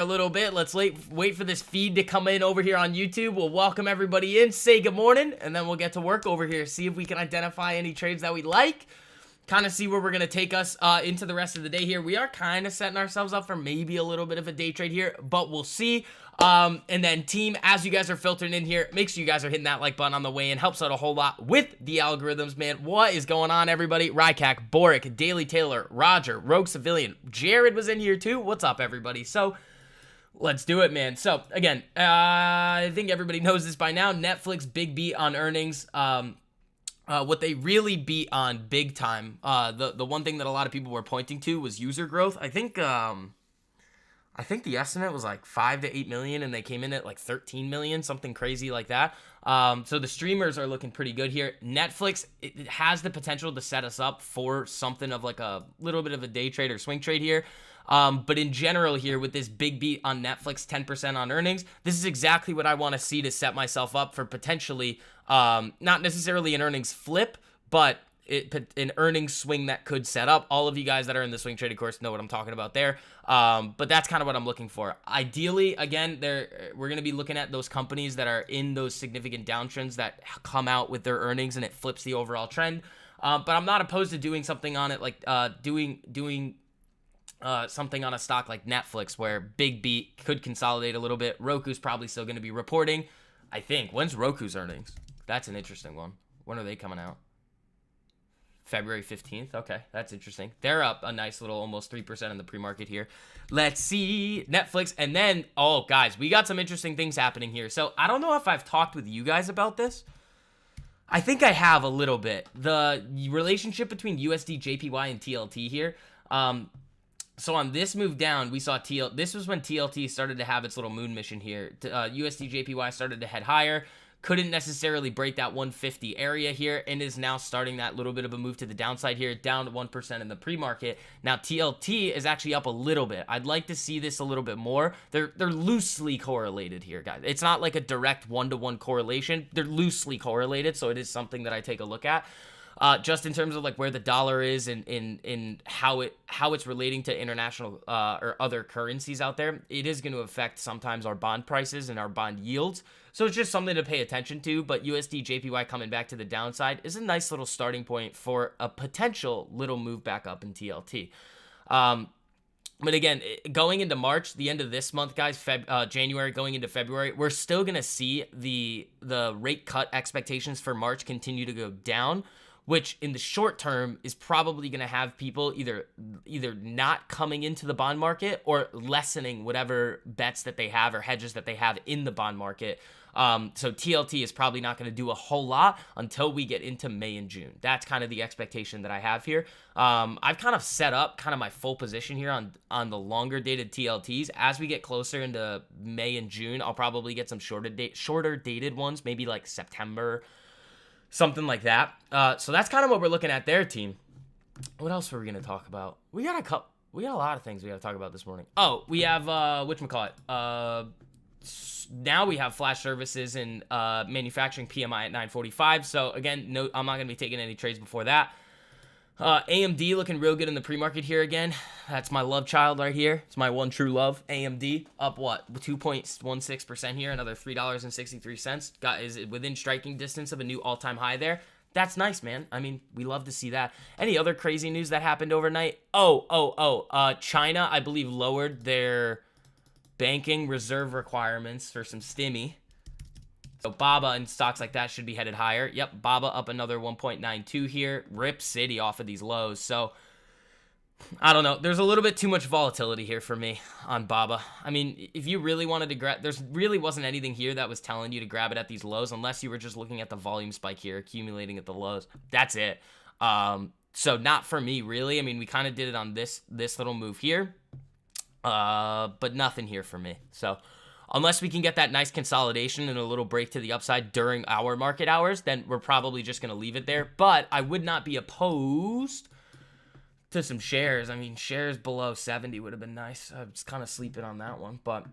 A little bit. Let's wait for this feed to come in over here on YouTube. We'll welcome everybody in, say good morning, and then we'll get to work over here. See if we can identify any trades that we like. Kind of see where we're going to take us into the rest of the day here. We are kind of setting ourselves up for maybe a little bit of a day trade here, but we'll see. And then team, as you guys are filtering in here, make sure you guys are hitting that like button on the way in. Helps out a whole lot with the algorithms, man. What is going on, everybody? Rycac, Boric, Daily Taylor, Roger, Rogue Civilian. Jared was in here too. What's up, everybody? So let's do it, man. So again, I think everybody knows this by now. Netflix big beat on earnings. What they really beat on big time, the one thing that a lot of people were pointing to was user growth. I think the estimate was like 5 to 8 million, and they came in at like 13 million, something crazy like that. So the streamers are looking pretty good here. Netflix, it has the potential to set us up for something of like a little bit of a day trade or swing trade here. But in general here, with this big beat on Netflix, 10% on earnings, this is exactly what I want to see to set myself up for potentially, not necessarily an earnings flip, but an earnings swing that could set up. All of you guys that are in the swing trade, of course, know what I'm talking about there. But that's kind of what I'm looking for. Ideally, again, we're going to be looking at those companies that are in those significant downtrends that come out with their earnings and it flips the overall trend. But I'm not opposed to doing something on it, like doing something on a stock like Netflix, where big beat could consolidate a little bit. Roku's probably still going to be reporting, I think. When's Roku's earnings? That's an interesting one. When are they coming out? February 15th. Okay, that's interesting. They're up a nice little almost 3% in the pre-market here. Let's see Netflix. And then, oh, guys, we got some interesting things happening here. So I don't know if I've talked with you guys about this. I think I have a little bit. The relationship between USD, JPY, and TLT here. So on this move down, we saw this was when TLT started to have its little moon mission here. USD JPY started to head higher. Couldn't necessarily break that 150 area here, and is now starting that little bit of a move to the downside here, down to 1% in the pre-market. Now TLT is actually up a little bit. I'd like to see this a little bit more. They're loosely correlated here, guys. It's not like a direct one-to-one correlation. They're loosely correlated, so it is something that I take a look at. Just in terms of like where the dollar is and in how it's relating to international or other currencies out there, it is going to affect sometimes our bond prices and our bond yields. So it's just something to pay attention to. But USD JPY coming back to the downside is a nice little starting point for a potential little move back up in TLT. But again, going into March, the end of this month, guys, January going into February, we're still going to see the rate cut expectations for March continue to go down, which in the short term is probably going to have people either not coming into the bond market or lessening whatever bets that they have or hedges that they have in the bond market. So TLT is probably not going to do a whole lot until we get into May and June. That's kind of the expectation that I have here. I've kind of set up kind of my full position here on the longer dated TLTs. As we get closer into May and June, I'll probably get some shorter dated ones, maybe like September, something like that. So that's kind of what we're looking at there, team. What else were we going to talk about? We got a lot of things we got to talk about this morning. Oh, we have, whatchamacallit? Now we have flash services and manufacturing PMI at 945. So again, no, I'm not going to be taking any trades before that. AMD looking real good in the pre-market here again. That's my love child right here. It's my one true love. AMD up what? 2.16% here, another $3.63. Is it within striking distance of a new all-time high there? That's nice, man. I mean, we love to see that. Any other crazy news that happened overnight? China, I believe, lowered their banking reserve requirements for some stimmy. So BABA and stocks like that should be headed higher. Yep, BABA up another 1.92 here. Rip City off of these lows. So I don't know. There's a little bit too much volatility here for me on BABA. I mean, if you really wanted to grab, there's really wasn't anything here that was telling you to grab it at these lows, unless you were just looking at the volume spike here, accumulating at the lows. That's it. So not for me, really. I mean, we kind of did it on this little move here, but nothing here for me. So unless we can get that nice consolidation and a little break to the upside during our market hours, then we're probably just going to leave it there. But I would not be opposed to some shares. I mean, shares below 70 would have been nice. I was kind of sleeping on that one. But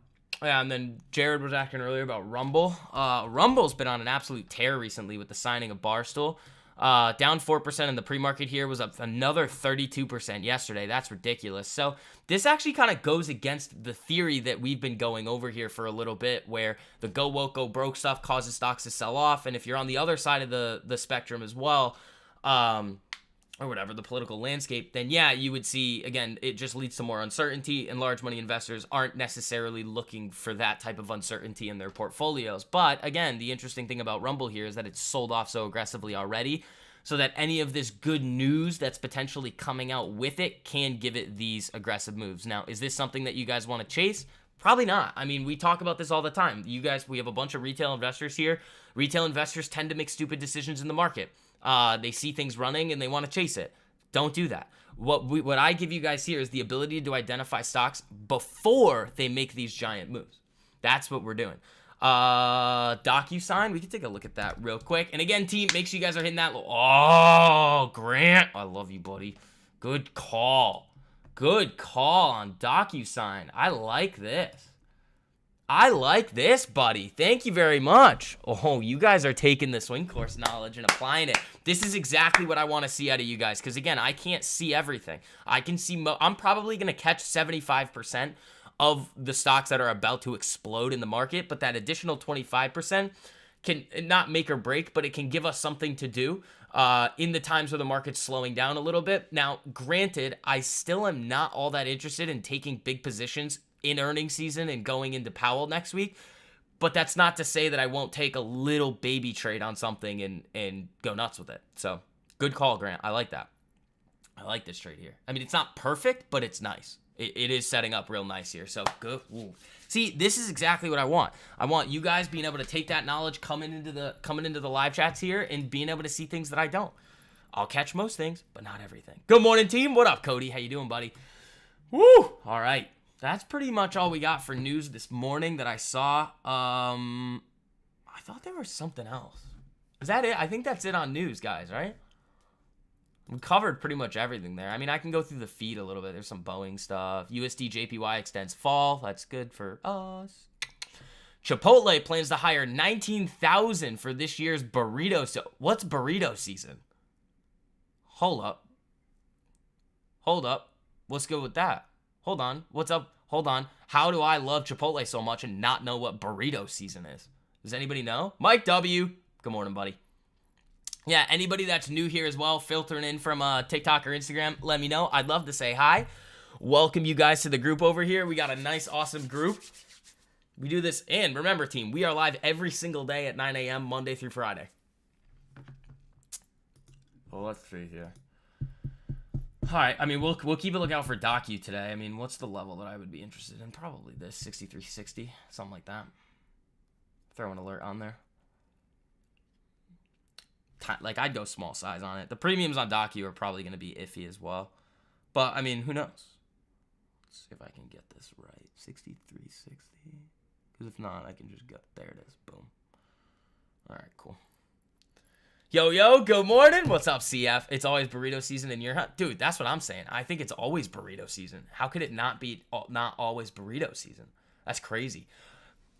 yeah, and then Jared was asking earlier about Rumble. Rumble's been on an absolute tear recently with the signing of Barstool. Down 4% in the pre-market here, was up another 32% yesterday. That's ridiculous. So this actually kind of goes against the theory that we've been going over here for a little bit, where the go woke, go broke stuff causes stocks to sell off. And if you're on the other side of the spectrum as well, or whatever, the political landscape, then yeah, you would see, again, it just leads to more uncertainty, and large money investors aren't necessarily looking for that type of uncertainty in their portfolios. But again, the interesting thing about Rumble here is that it's sold off so aggressively already, so that any of this good news that's potentially coming out with it can give it these aggressive moves. Now, is this something that you guys want to chase? Probably not. I mean, we talk about this all the time. You guys, we have a bunch of retail investors here. Retail investors tend to make stupid decisions in the market. They see things running and they want to chase it. Don't do that. What I give you guys here is the ability to identify stocks before they make these giant moves. That's what we're doing. DocuSign, we can take a look at that real quick. And again, team, make sure you guys are hitting that. Oh, Grant, I love you, buddy. Good call. Good call on DocuSign. I like this. I like this, buddy. Thank you very much. Oh, you guys are taking the swing course knowledge and applying it. This is exactly what I want to see out of you guys, because again, I can't see everything. I can see, I'm probably going to catch 75% of the stocks that are about to explode in the market, but that additional 25% can not make or break, but it can give us something to do in the times where the market's slowing down a little bit. Now, granted, I still am not all that interested in taking big positions in earnings season and going into Powell next week, but that's not to say that I won't take a little baby trade on something and go nuts with it. So good call, Grant. I like that. I like this trade here. I mean, it's not perfect, but it's nice. It is setting up real nice here. So good. Ooh. See, this is exactly what I want. I want you guys being able to take that knowledge coming into the live chats here and being able to see things that I don't. I'll catch most things, but not everything. Good morning, team. What up, Cody? How you doing, buddy? Woo! All right. That's pretty much all we got for news this morning that I saw. I thought there was something else. Is that it? I think that's it on news, guys, right? We covered pretty much everything there. I mean, I can go through the feed a little bit. There's some Boeing stuff. USD JPY extends fall. That's good for us. Chipotle plans to hire 19,000 for this year's burrito. So, what's burrito season? Hold up. Let's go with that. Hold on. What's up? Hold on. How do I love Chipotle so much and not know what burrito season is? Does anybody know? Mike W. Good morning, buddy. Yeah, anybody that's new here as well, filtering in from TikTok or Instagram, let me know. I'd love to say hi. Welcome you guys to the group over here. We got a nice, awesome group. We do this. And remember, team, we are live every single day at 9 a.m., Monday through Friday. Well, let's see here. All right, I mean, we'll keep a lookout for Docu today. I mean, what's the level that I would be interested in? Probably this, 63.60, something like that. Throw an alert on there. Like, I'd go small size on it. The premiums on Docu are probably going to be iffy as well. But, I mean, who knows? Let's see if I can get this right. 63.60. Because if not, I can just go. There it is. Boom. All right, cool. Yo, good morning. What's up, CF? It's always burrito season in your house. Dude, that's what I'm saying. I think it's always burrito season. How could it not be not always burrito season? That's crazy.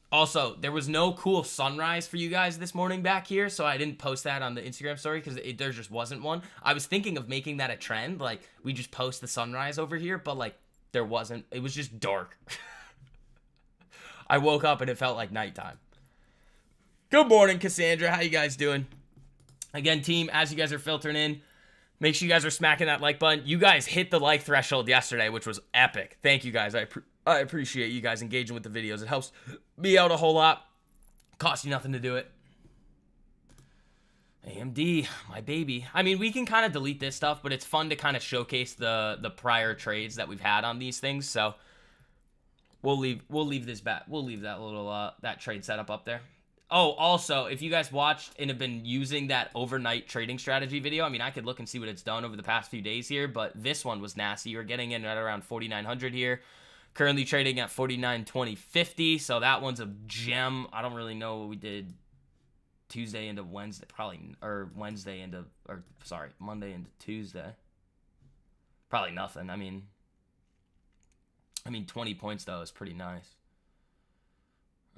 Also, there was no cool sunrise for you guys this morning back here, so I didn't post that on the Instagram story because there just wasn't one. I was thinking of making that a trend. Like, we just post the sunrise over here, but, like, there wasn't. It was just dark. I woke up and it felt like nighttime. Good morning, Cassandra. How you guys doing? Again, team, as you guys are filtering in, make sure you guys are smacking that like button. You guys hit the like threshold yesterday, which was epic. Thank you, guys. I appreciate you guys engaging with the videos. It helps me out a whole lot. Costs you nothing to do it. AMD, my baby. I mean, we can kind of delete this stuff, but it's fun to kind of showcase the prior trades that we've had on these things. So we'll leave this back. We'll leave that little that trade setup up there. Oh, also, if you guys watched and have been using that overnight trading strategy video, I mean, I could look and see what it's done over the past few days here, but this one was nasty. You're getting in right around 4,900 here. Currently trading at 49.2050, so that one's a gem. I don't really know what we did Tuesday into Wednesday, Monday into Tuesday. Probably nothing. I mean 20 points, though, is pretty nice.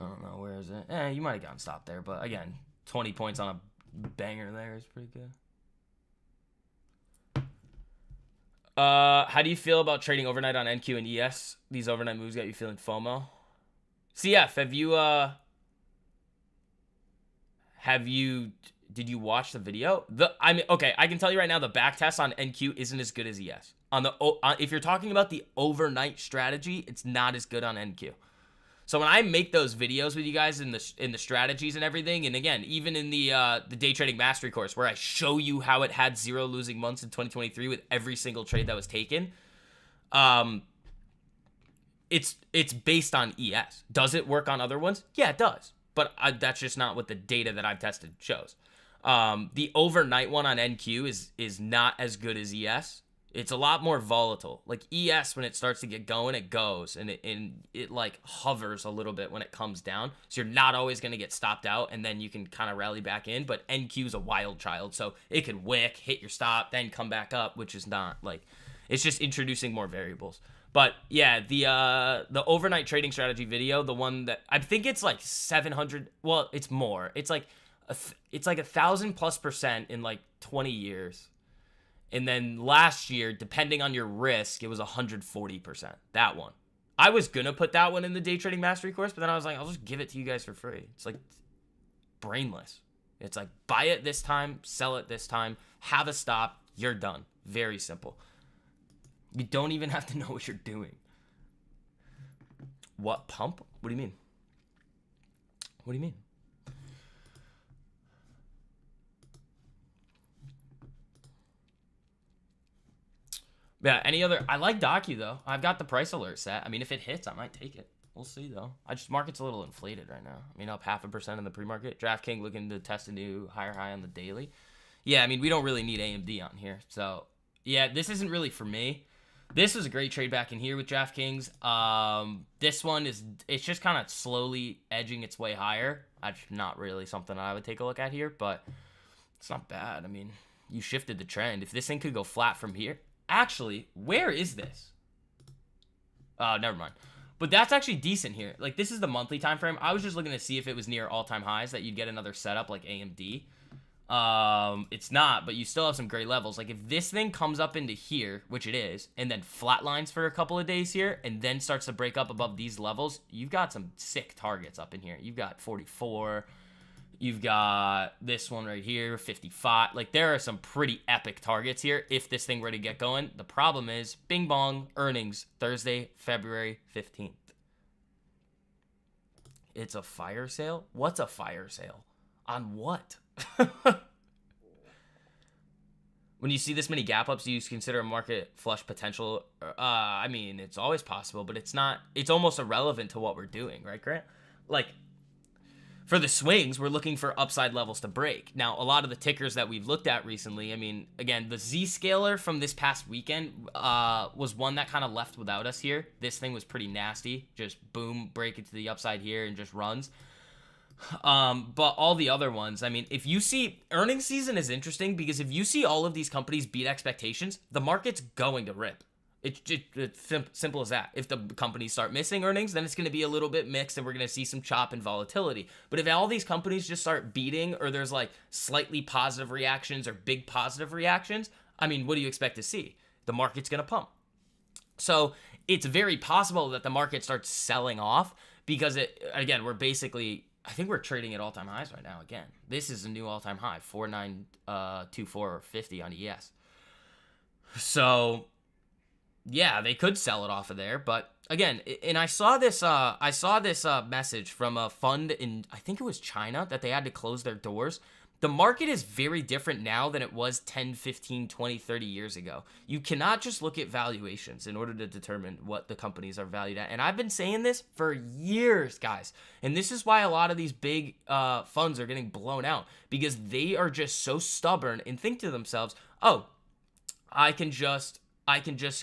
I don't know, where is it? You might have gotten stopped there, but again, 20 points on a banger there is pretty good. How do you feel about trading overnight on NQ and ES? These overnight moves got you feeling FOMO. CF, did you watch the video? Okay, I can tell you right now, the back test on NQ isn't as good as ES. If you're talking about the overnight strategy, it's not as good on NQ. So when I make those videos with you guys in the strategies and everything, and again, even in the day trading mastery course where I show you how it had 0 losing months in 2023 with every single trade that was taken, it's based on ES. Does it work on other ones? Yeah, it does. But that's just not what the data that I've tested shows. The overnight one on NQ is not as good as ES. It's a lot more volatile. Like ES, when it starts to get going, it goes, and it like hovers a little bit when it comes down. So you're not always going to get stopped out, and then you can kind of rally back in. But NQ is a wild child, so it could wick, hit your stop, then come back up, which is not like, it's just introducing more variables. But yeah, the overnight trading strategy video, the one that I think it's like 700. Well, it's more. It's like 1,000+% in like 20 years. And then last year, depending on your risk, it was 140%. That one. I was going to put that one in the day trading mastery course, but then I was like, I'll just give it to you guys for free. It's like brainless. It's like buy it this time, sell it this time, have a stop, you're done. Very simple. You don't even have to know what you're doing. What, pump? What do you mean? What do you mean? Yeah, any other... I like Docu, though. I've got the price alert set. I mean, if it hits, I might take it. We'll see, though. Market's a little inflated right now. I mean, up 0.5% in the pre-market. DraftKings looking to test a new higher high on the daily. Yeah, I mean, we don't really need AMD on here. So, yeah, this isn't really for me. This was a great trade back in here with DraftKings. This one it's just kind of slowly edging its way higher. That's not really something I would take a look at here, but it's not bad. I mean, you shifted the trend. If this thing could go flat from here... Actually, where is this? Oh, never mind. But that's actually decent here. Like, this is the monthly time frame. I was just looking to see if it was near all-time highs that you'd get another setup like AMD. It's not, but you still have some great levels. Like, if this thing comes up into here, which it is, and then flatlines for a couple of days here, and then starts to break up above these levels, you've got some sick targets up in here. You've got 44. You've got this one right here, 55. Like, there are some pretty epic targets here if this thing were to get going. The problem is, bing bong, earnings, Thursday, February 15th. It's a fire sale? What's a fire sale? On what? When you see this many gap ups, do you consider a market flush potential? I mean, it's always possible, but it's not. It's almost irrelevant to what we're doing, right, Grant? Like, for the swings, we're looking for upside levels to break. Now, a lot of the tickers that we've looked at recently, I mean, again, the Z-scaler from this past weekend was one that kind of left without us here. This thing was pretty nasty. Just boom, break it to the upside here and just runs. But all the other ones, I mean, if you see, earnings season is interesting because if you see all of these companies beat expectations, the market's going to rip. It's simple as that. If the companies start missing earnings, then it's going to be a little bit mixed and we're going to see some chop and volatility. But if all these companies just start beating or there's like slightly positive reactions or big positive reactions, I mean, what do you expect to see? The market's going to pump. So it's very possible that the market starts selling off because we're basically, I think we're trading at all-time highs right now again. This is a new all-time high, 4924.50 on ES. So... yeah, they could sell it off of there, but again, and I saw this message from a fund in, I think it was China, that they had to close their doors. The market is very different now than it was 10, 15, 20, 30 years ago. You cannot just look at valuations in order to determine what the companies are valued at. And I've been saying this for years, guys. And this is why a lot of these big funds are getting blown out, because they are just so stubborn and think to themselves, oh, I can just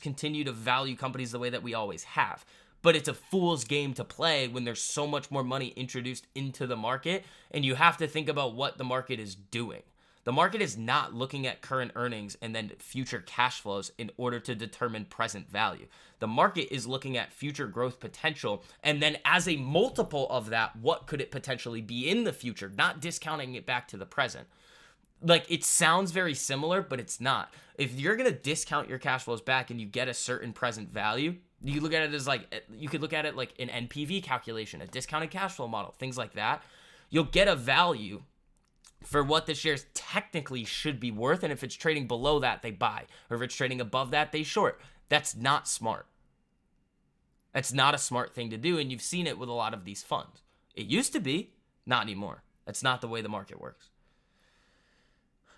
continue to value companies the way that we always have. But it's a fool's game to play when there's so much more money introduced into the market, and you have to think about what the market is doing. The market is not looking at current earnings and then future cash flows in order to determine present value. The market is looking at future growth potential, and then as a multiple of that, what could it potentially be in the future, not discounting it back to the present. like, it sounds very similar, but it's not. If you're going to discount your cash flows back and you get a certain present value, you look at it as like, you could look at it like an NPV calculation, a discounted cash flow model, things like that. You'll get a value for what the shares technically should be worth. And if it's trading below that, they buy. Or if it's trading above that, they short. That's not smart. That's not a smart thing to do. And you've seen it with a lot of these funds. It used to be, not anymore. That's not the way the market works.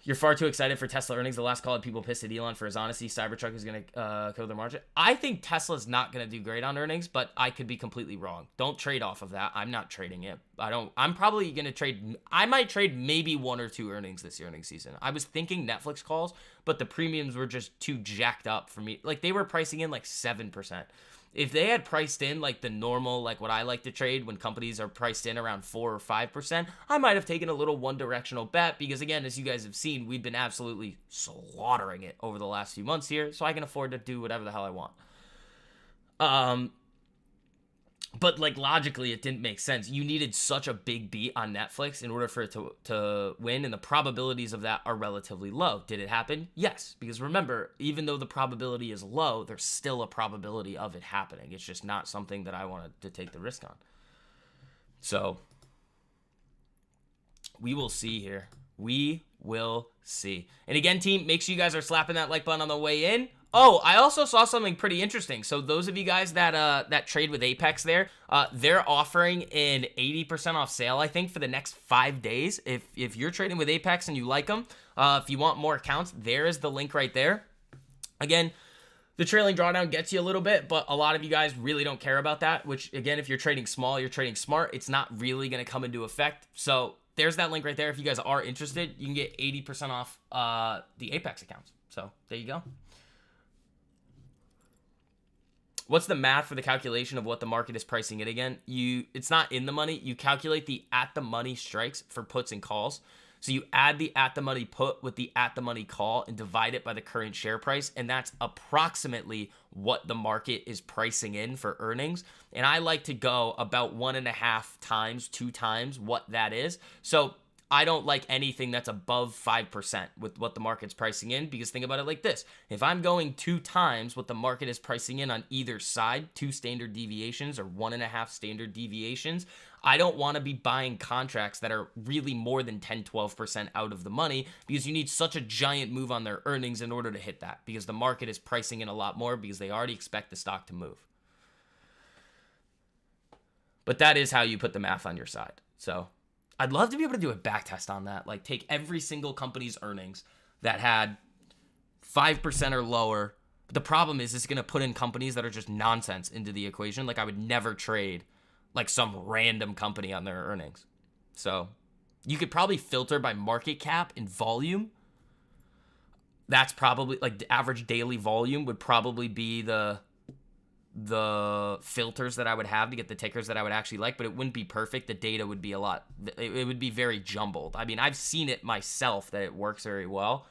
You're far too excited for Tesla earnings. The last call had people pissed at Elon for his honesty. Cybertruck is going to kill their margin. I think Tesla's not going to do great on earnings, but I could be completely wrong. Don't trade off of that. I'm not trading it. I'm probably going to trade. I might trade maybe 1 or 2 earnings this earnings season. I was thinking Netflix calls, but the premiums were just too jacked up for me. Like, they were pricing in like 7%. If they had priced in like the normal, like what I like to trade when companies are priced in around 4 or 5%, I might have taken a little one-directional bet because, again, as you guys have seen, we've been absolutely slaughtering it over the last few months here, so I can afford to do whatever the hell I want. But, like, logically, it didn't make sense. You needed such a big beat on Netflix in order for it to win, and the probabilities of that are relatively low. Did it happen? Yes, because remember, even though the probability is low, there's still a probability of it happening. It's just not something that I wanted to take the risk on. So, we will see here. We will see. And again, team, make sure you guys are slapping that like button on the way in. Oh, I also saw something pretty interesting. So those of you guys that trade with Apex there, they're offering an 80% off sale, I think, for the next 5 days. If you're trading with Apex and you like them, if you want more accounts, there is the link right there. Again, the trailing drawdown gets you a little bit, but a lot of you guys really don't care about that, which, again, if you're trading small, you're trading smart, it's not really going to come into effect. So there's that link right there. If you guys are interested, you can get 80% off the Apex accounts. So there you go. What's the math for the calculation of what the market is pricing it again? It's not in the money. You calculate the at-the-money strikes for puts and calls. So you add the at-the-money put with the at-the-money call and divide it by the current share price, and that's approximately what the market is pricing in for earnings. And I like to go about 1.5 times, 2 times what that is. So I don't like anything that's above 5% with what the market's pricing in, because think about it like this. If I'm going 2 times what the market is pricing in on either side, 2 standard deviations or 1.5 standard deviations, I don't want to be buying contracts that are really more than 10, 12% out of the money, because you need such a giant move on their earnings in order to hit that, because the market is pricing in a lot more because they already expect the stock to move. But that is how you put the math on your side. So I'd love to be able to do a back test on that. Like, take every single company's earnings that had 5% or lower. But the problem is, it's going to put in companies that are just nonsense into the equation. Like, I would never trade like some random company on their earnings. So you could probably filter by market cap and volume. That's probably, like, the average daily volume would probably be the filters that I would have to get the tickers that I would actually like, but it wouldn't be perfect. The data would be it would be very jumbled. I mean, I've seen it myself that it works very well,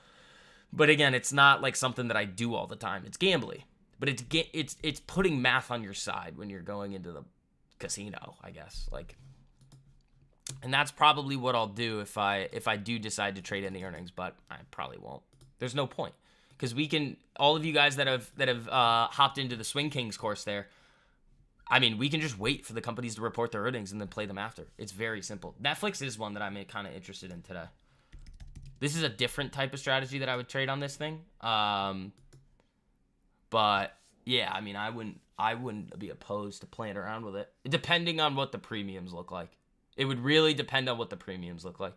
but again, it's not like something that I do all the time. It's gambly, but it's putting math on your side when you're going into the casino, I guess. Like, and that's probably what I'll do if I do decide to trade any earnings, but I probably won't. There's no point. Because we can, all of you guys that have hopped into the Swing Kings course there, I mean, we can just wait for the companies to report their earnings and then play them after. It's very simple. Netflix is one that I'm kind of interested in today. This is a different type of strategy that I would trade on this thing. But yeah, I mean, I wouldn't be opposed to playing around with it, depending on what the premiums look like. It would really depend on what the premiums look like.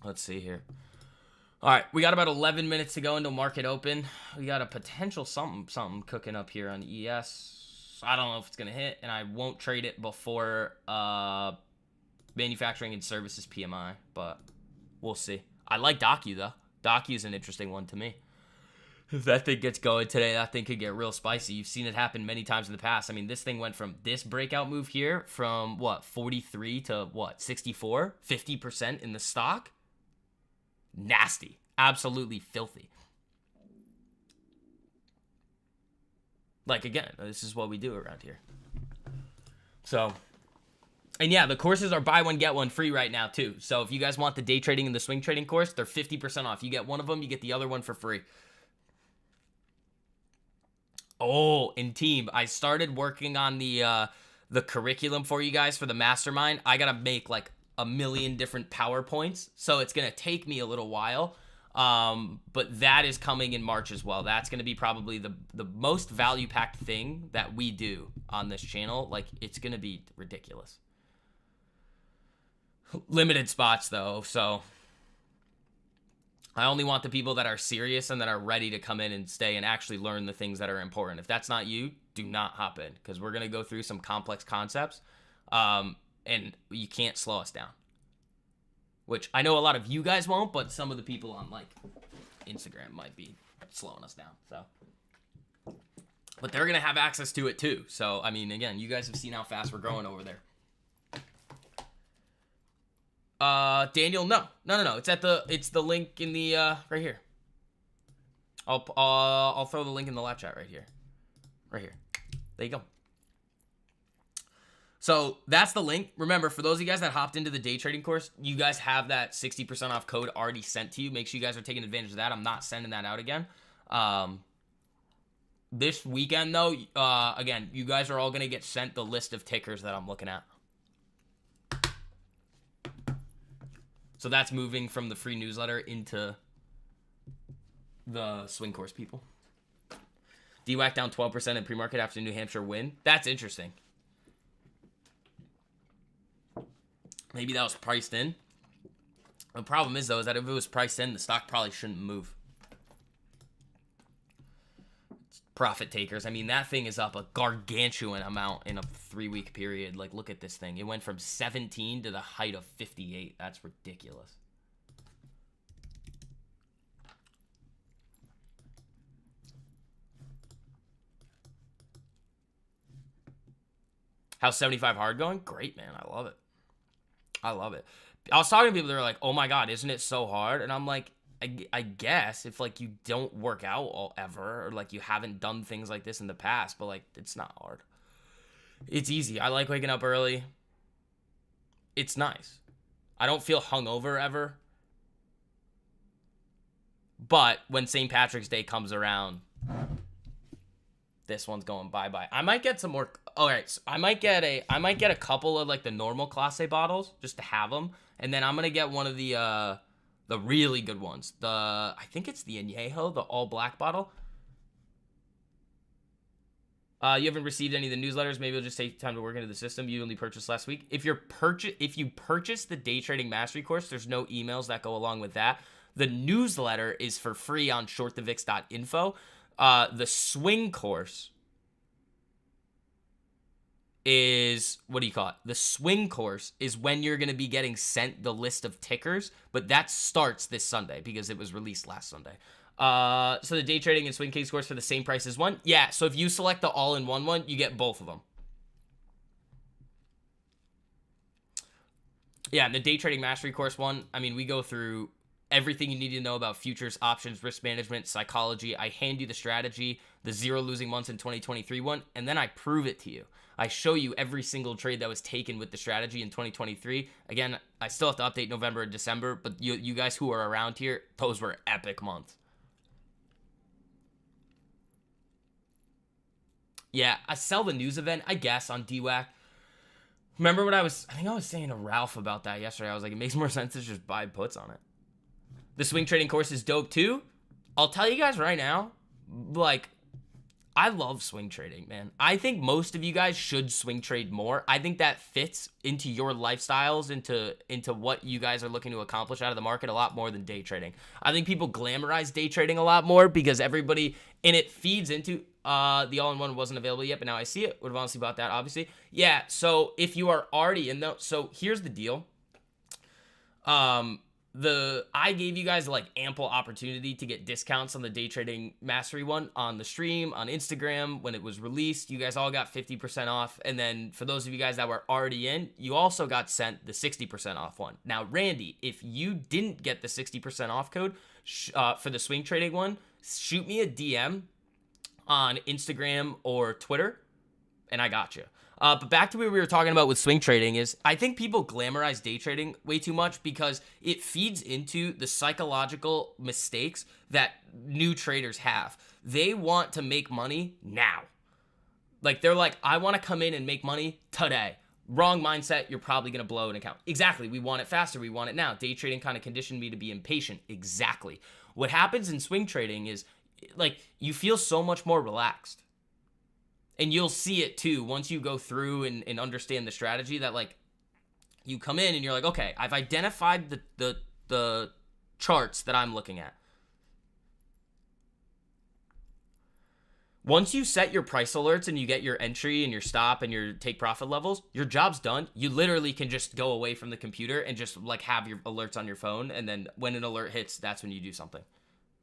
Let's see here. All right, we got about 11 minutes to go until market open. We got a potential something cooking up here on ES. I don't know if it's going to hit, and I won't trade it before manufacturing and services PMI, but we'll see. I like Docu, though. Docu's an interesting one to me. If that thing gets going today, that thing could get real spicy. You've seen it happen many times in the past. I mean, this thing went from this breakout move here from, what, 43 to, what, 64? 50% in the stock? Nasty. Absolutely filthy. Like, again, this is what we do around here. So, and yeah, the courses are buy one, get one free right now, too. So if you guys want the day trading and the swing trading course, they're 50% off. You get one of them, you get the other one for free. Oh, and team, I started working on the curriculum for you guys for the mastermind. I got to make like a million different PowerPoints, so it's going to take me a little while. But that is coming in March as well. That's going to be probably the most value-packed thing that we do on this channel. Like, it's going to be ridiculous. Limited spots, though, so I only want the people that are serious and that are ready to come in and stay and actually learn the things that are important. If that's not you, do not hop in, because we're going to go through some complex concepts, and you can't slow us down. Which I know a lot of you guys won't, but some of the people on, like, Instagram might be slowing us down. So, but they're going to have access to it, too. So, I mean, again, you guys have seen how fast we're growing over there. Daniel, no. It's the link in the, right here. I'll throw the link in the live chat right here. Right here. There you go. So that's the link. Remember, for those of you guys that hopped into the day trading course, you guys have that 60% off code already sent to you. Make sure you guys are taking advantage of that. I'm not sending that out again. This weekend, though, again, you guys are all going to get sent the list of tickers that I'm looking at. So that's moving from the free newsletter into the swing course people. DWAC down 12% in pre-market after New Hampshire win. That's interesting. Maybe that was priced in. The problem is, though, is that if it was priced in, the stock probably shouldn't move. Profit takers. I mean, that thing is up a gargantuan amount in a 3-week period. Like, look at this thing. It went from 17 to the height of 58. That's ridiculous. How's 75 hard going? Great, man. I love it. I love it. I was talking to people that were like, oh my God, isn't it so hard? And I'm like, I guess if like you don't work out all ever, or like you haven't done things like this in the past, but like it's not hard. It's easy. I like waking up early. It's nice. I don't feel hungover ever. But when St. Patrick's Day comes around, this one's going bye-bye. I might get some more. All right, so I might get a couple of like the normal Class A bottles just to have them, and then I'm gonna get one of the really good ones. I think it's the Añejo, the all black bottle. You haven't received any of the newsletters. Maybe it'll just take time to work into the system. You only purchased last week. If you purchase the Day Trading Mastery course, there's no emails that go along with that. The newsletter is for free on shortthevix.info. The swing course is, what do you call it? The swing course is when you're going to be getting sent the list of tickers, but that starts this Sunday because it was released last Sunday. So the day trading and swing case course for the same price as one? Yeah, so if you select the all-in-one one, you get both of them. Yeah, and the day trading mastery course one, I mean, we go through everything you need to know about futures, options, risk management, psychology. I hand you the strategy, the 0 losing months in 2023 one, and then I prove it to you. I show you every single trade that was taken with the strategy in 2023. Again, I still have to update November and December, but you guys who are around here, those were epic months. Yeah, I sell the news event, I guess, on DWAC. Remember what I think I was saying to Ralph about that yesterday. I was like, it makes more sense to just buy puts on it. The swing trading course is dope too. I'll tell you guys right now, like, I love swing trading, man. I think most of you guys should swing trade more. I think that fits into your lifestyles, into what you guys are looking to accomplish out of the market a lot more than day trading. I think people glamorize day trading a lot more because everybody, and it feeds into, the all-in-one wasn't available yet, but now I see it. Would have honestly bought that, obviously. Yeah, so if you are already in the, so here's the deal. I gave you guys like ample opportunity to get discounts on the day trading mastery one on the stream, on Instagram when it was released. You guys all got 50% off, and then for those of you guys that were already in, you also got sent the 60% off one. Now, Randy, if you didn't get the 60% off code for the swing trading one, shoot me a DM on Instagram or Twitter, and I got you. But back to what we were talking about with swing trading is I think people glamorize day trading way too much because it feeds into the psychological mistakes that new traders have. They want to make money now. Like, they're like, I want to come in and make money today. Wrong mindset. You're probably going to blow an account. Exactly. We want it faster. We want it now. Day trading kind of conditioned me to be impatient. Exactly. What happens in swing trading is, like, you feel so much more relaxed. And you'll see it too once you go through and understand the strategy that, like, you come in and you're like, okay, I've identified the charts that I'm looking at. Once you set your price alerts and you get your entry and your stop and your take profit levels, your job's done. You literally can just go away from the computer and just like have your alerts on your phone. And then when an alert hits, that's when you do something.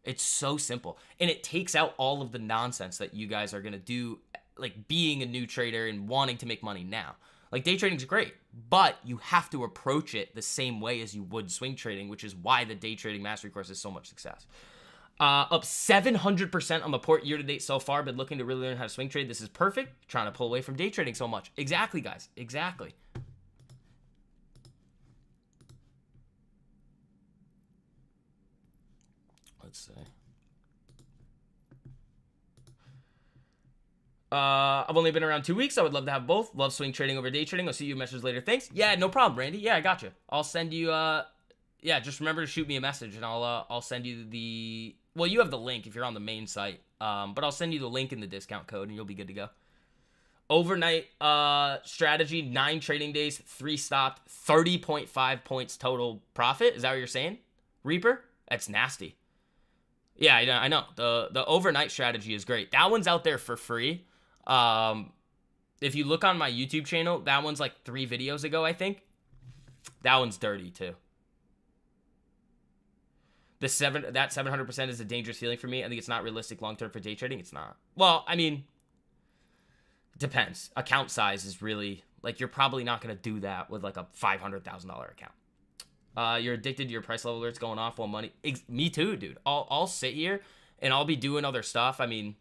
It's so simple. And it takes out all of the nonsense that you guys are going to do, like being a new trader and wanting to make money now. Like, day trading is great, but you have to approach it the same way as you would swing trading, which is why the day trading mastery course is so much success. Up 700% on the port year to date so far. Been looking to really learn how to swing trade. This is perfect. Trying to pull away from day trading so much. Exactly, guys. Exactly. Let's see. I've only been around 2 weeks. I would love to have both. Love swing trading over day trading. I'll see you message later. Thanks. Yeah, no problem, Randy. Yeah, I got you. I'll send you, yeah, just remember to shoot me a message and I'll send you the, well, you have the link if you're on the main site. But I'll send you the link in the discount code and you'll be good to go. Overnight, strategy, 9 trading days, 3 stopped, 30.5 points total profit. Is that what you're saying? Reaper? That's nasty. Yeah, I know. The overnight strategy is great. That one's out there for free. If you look on my YouTube channel, that one's like 3 videos ago, I think. That one's dirty too. That 700% is a dangerous feeling for me. I think it's not realistic long term for day trading. It's not. Well, I mean, it depends. Account size is really, like, you're probably not going to do that with like a $500,000 account. You're addicted to your price level alerts going off while money. Me too, dude. I'll sit here and I'll be doing other stuff. I mean,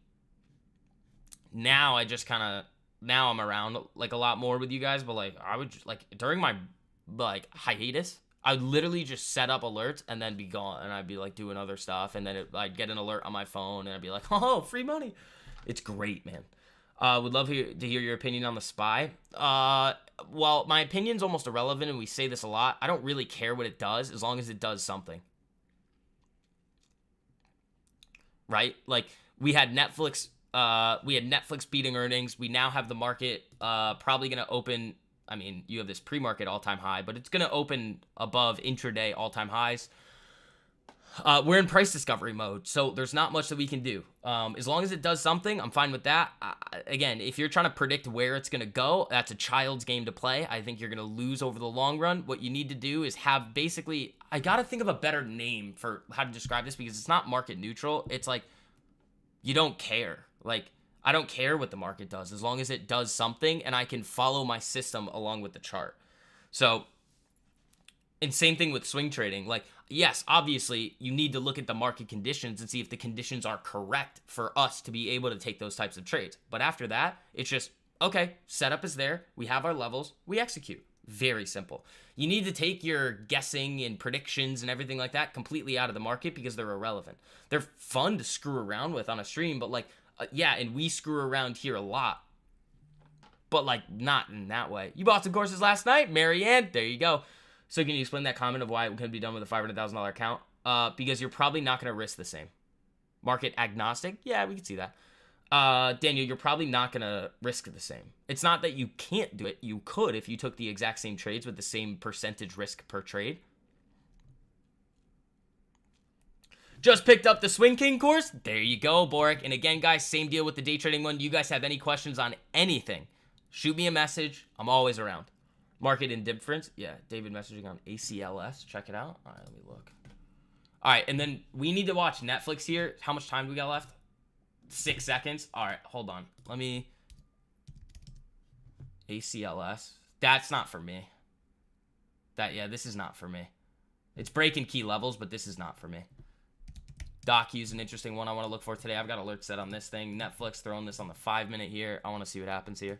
now I just kind of, now I'm around like a lot more with you guys, but like I would just, like, during my like hiatus, I would literally just set up alerts and then be gone, and I'd be like doing other stuff, and then I'd get an alert on my phone and I'd be like, oh, free money. It's great, man. Would love to hear your opinion on the SPY. Well, my opinion's almost irrelevant, and we say this a lot. I don't really care what it does as long as it does something. Right? Like, we had Netflix beating earnings. We now have the market probably going to open. I mean, you have this pre-market all-time high, but it's going to open above intraday all-time highs. We're in price discovery mode, so there's not much that we can do. As long as it does something, I'm fine with that. Again, if you're trying to predict where it's going to go, that's a child's game to play. I think you're going to lose over the long run. What you need to do is have basically, I got to think of a better name for how to describe this, because it's not market neutral. It's like, you don't care. Like, I don't care what the market does as long as it does something and I can follow my system along with the chart. So, and same thing with swing trading. Like, yes, obviously you need to look at the market conditions and see if the conditions are correct for us to be able to take those types of trades. But after that, it's just, okay, setup is there. We have our levels. We execute. Very simple. You need to take your guessing and predictions and everything like that completely out of the market because they're irrelevant. They're fun to screw around with on a stream, but like, yeah, and we screw around here a lot, but like not in that way. You bought some courses last night, Marianne. There you go. So can you explain that comment of why it could be done with a $500,000 account? Because you're probably not going to risk the same. Market agnostic? Yeah, we can see that. Daniel, you're probably not going to risk the same. It's not that you can't do it. You could if you took the exact same trades with the same percentage risk per trade. Just picked up the Swing King course. There you go, Boric. And again, guys, same deal with the day trading one. You guys have any questions on anything, shoot me a message. I'm always around. Market indifference. Yeah, David messaging on ACLS. Check it out. All right, let me look. All right, and then we need to watch Netflix here. How much time do we got left? 6 seconds. All right, hold on. Let me... ACLS. That's not for me. Yeah, this is not for me. It's breaking key levels, but this is not for me. DocuS's an interesting one I want to look for today. I've got alerts set on this thing. Netflix throwing this on the 5-minute here. I want to see what happens here.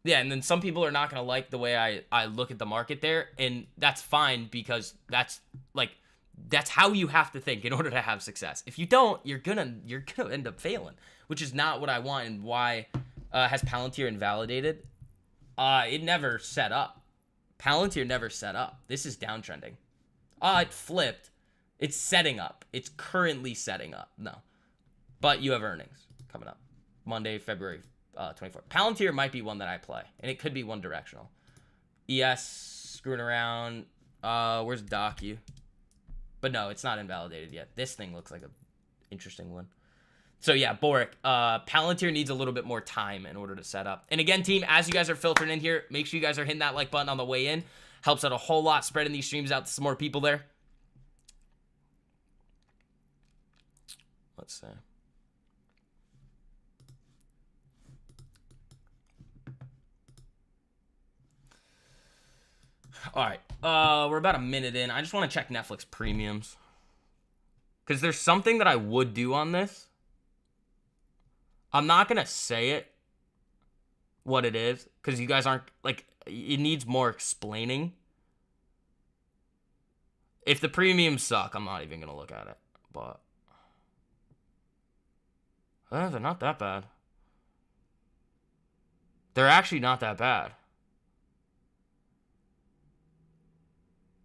Yeah, and then some people are not going to like the way I look at the market there, and that's fine because that's how you have to think in order to have success. If you don't, you're gonna end up failing, which is not what I want. And why has Palantir invalidated? It never set up. Palantir never set up. This is downtrending. It flipped. It's setting up. It's currently setting up. No, but you have earnings coming up Monday, February 24th. Palantir might be one that I play, and it could be one directional. ES screwing around. Where's Docu? But no, it's not invalidated yet. This thing looks like an interesting one. So yeah, Boric. Palantir needs a little bit more time in order to set up. And again, team, as you guys are filtering in here, make sure you guys are hitting that like button on the way in. Helps out a whole lot, spreading these streams out to some more people there. Let's see. All right, we're about a minute in. I just want to check Netflix premiums because there's something that I would do on this. I'm not gonna say it what it is because you guys aren't like, it needs more explaining. If the premiums suck, I'm not even gonna look at it. But they're not that bad. They're actually not that bad.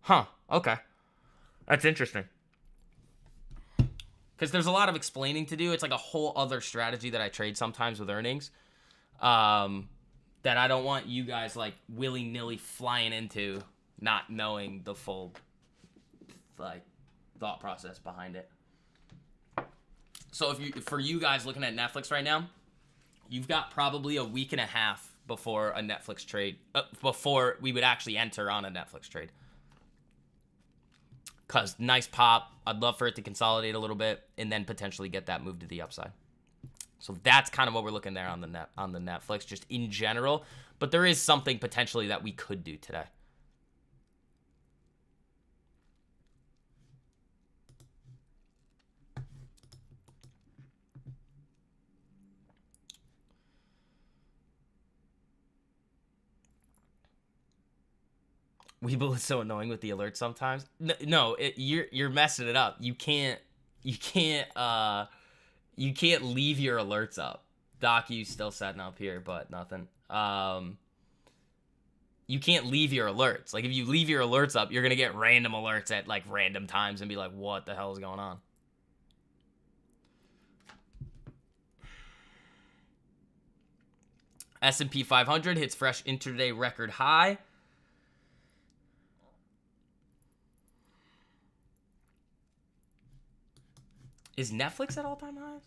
Huh, okay. That's interesting. Because there's a lot of explaining to do. It's like a whole other strategy that I trade sometimes with earnings. That I don't want you guys like willy-nilly flying into not knowing the full like thought process behind it. So for you guys looking at Netflix right now, you've got probably a week and a half before a Netflix trade, before we would actually enter on a Netflix trade. Because nice pop. I'd love for it to consolidate a little bit and then potentially get that move to the upside. So that's kind of what we're looking there on the Netflix, just in general. But there is something potentially that we could do today. Weeble is so annoying with the alerts sometimes. No, you're messing it up. You can't leave your alerts up. Docu's still setting up here, but nothing. You can't leave your alerts. Like if you leave your alerts up, you're gonna get random alerts at like random times and be like, what the hell is going on? S&P 500 hits fresh intraday record high. Is Netflix at all-time highs?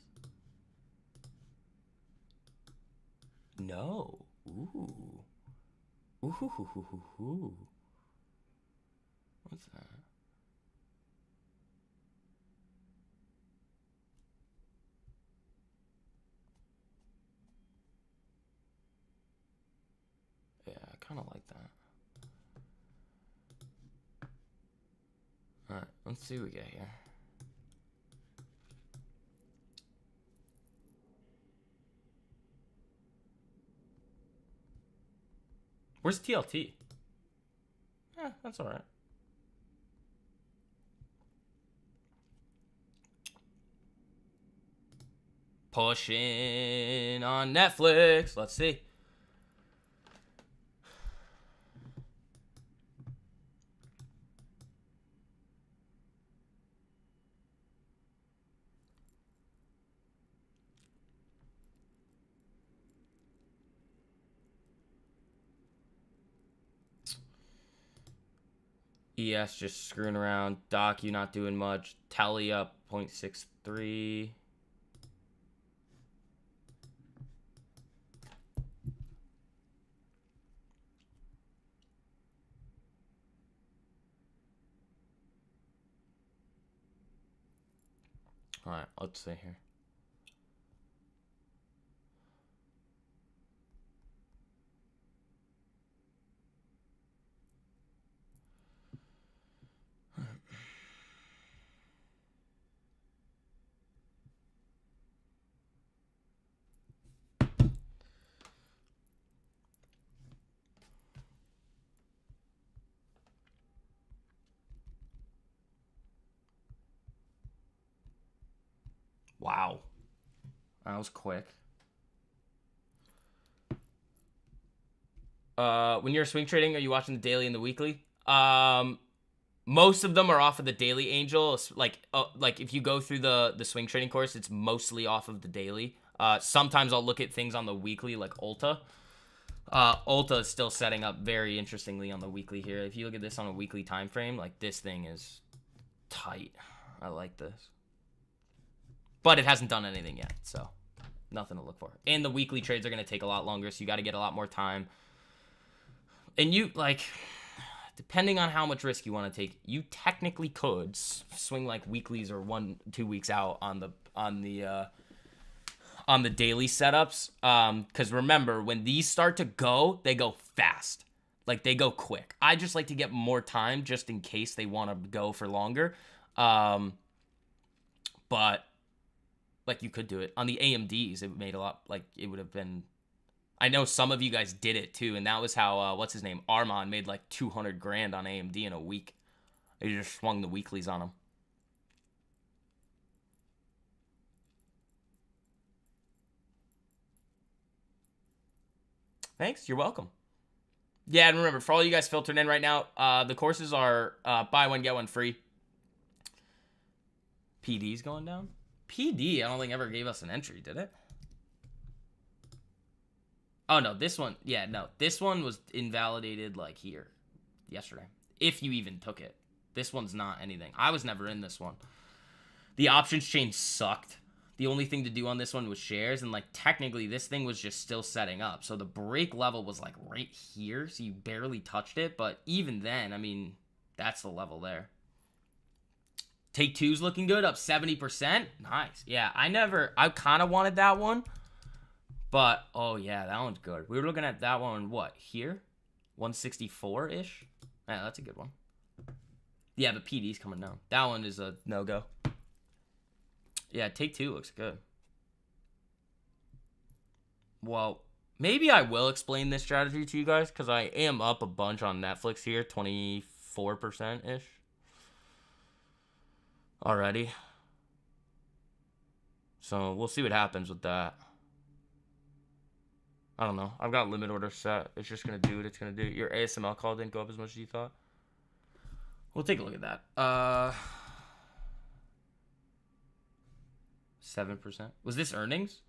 No. Ooh. Ooh. What's that? Yeah, I kind of like that. All right, let's see what we get here. Where's TLT? Yeah, that's all right. Pushing on Netflix. Let's see. ES just screwing around. Docu not doing much. Telly up 0.63. All right, let's see here. Wow. That was quick. When you're swing trading, are you watching the daily and the weekly? Most of them are off of the daily Angel. Like if you go through the swing trading course, it's mostly off of the daily. Sometimes I'll look at things on the weekly, like Ulta. Ulta is still setting up very interestingly on the weekly here. If you look at this on a weekly time frame, like this thing is tight. I like this. But it hasn't done anything yet, so nothing to look for. And the weekly trades are going to take a lot longer, so you got to get a lot more time. And you, like, depending on how much risk you want to take, you technically could swing like weeklies or 1-2 weeks out on the daily setups. Because remember, when these start to go, they go fast. Like, they go quick. I just like to get more time just in case they want to go for longer. But like, you could do it on the AMDs. It made a lot, like, it would have been. I know some of you guys did it too, and that was how what's his name, Armand, made like 200 grand on AMD in a week. He just swung the weeklies on him. Thanks, you're welcome. Yeah, and remember, for all you guys filtered in right now, the courses are buy one get one free. PD's going down. PD, I don't think ever gave us an entry, did it? Oh, no, this one, yeah, no. This one was invalidated, like, here, yesterday. If you even took it. This one's not anything. I was never in this one. The options chain sucked. The only thing to do on this one was shares, and, like, technically, this thing was just still setting up. So the break level was, like, right here, so you barely touched it. But even then, I mean, that's the level there. Take two's looking good, up 70%. Nice. Yeah, I kind of wanted that one. But, oh yeah, that one's good. We were looking at that one, what, here? 164-ish? Yeah, that's a good one. Yeah, the PD's coming down. That one is a no-go. Yeah, take two looks good. Well, maybe I will explain this strategy to you guys, because I am up a bunch on Netflix here, 24%-ish. Already. So, we'll see what happens with that. I don't know. I've got limit order set. It's just going to do what it's going to do. Your ASML call didn't go up as much as you thought. We'll take a look at that. 7%. Was this earnings?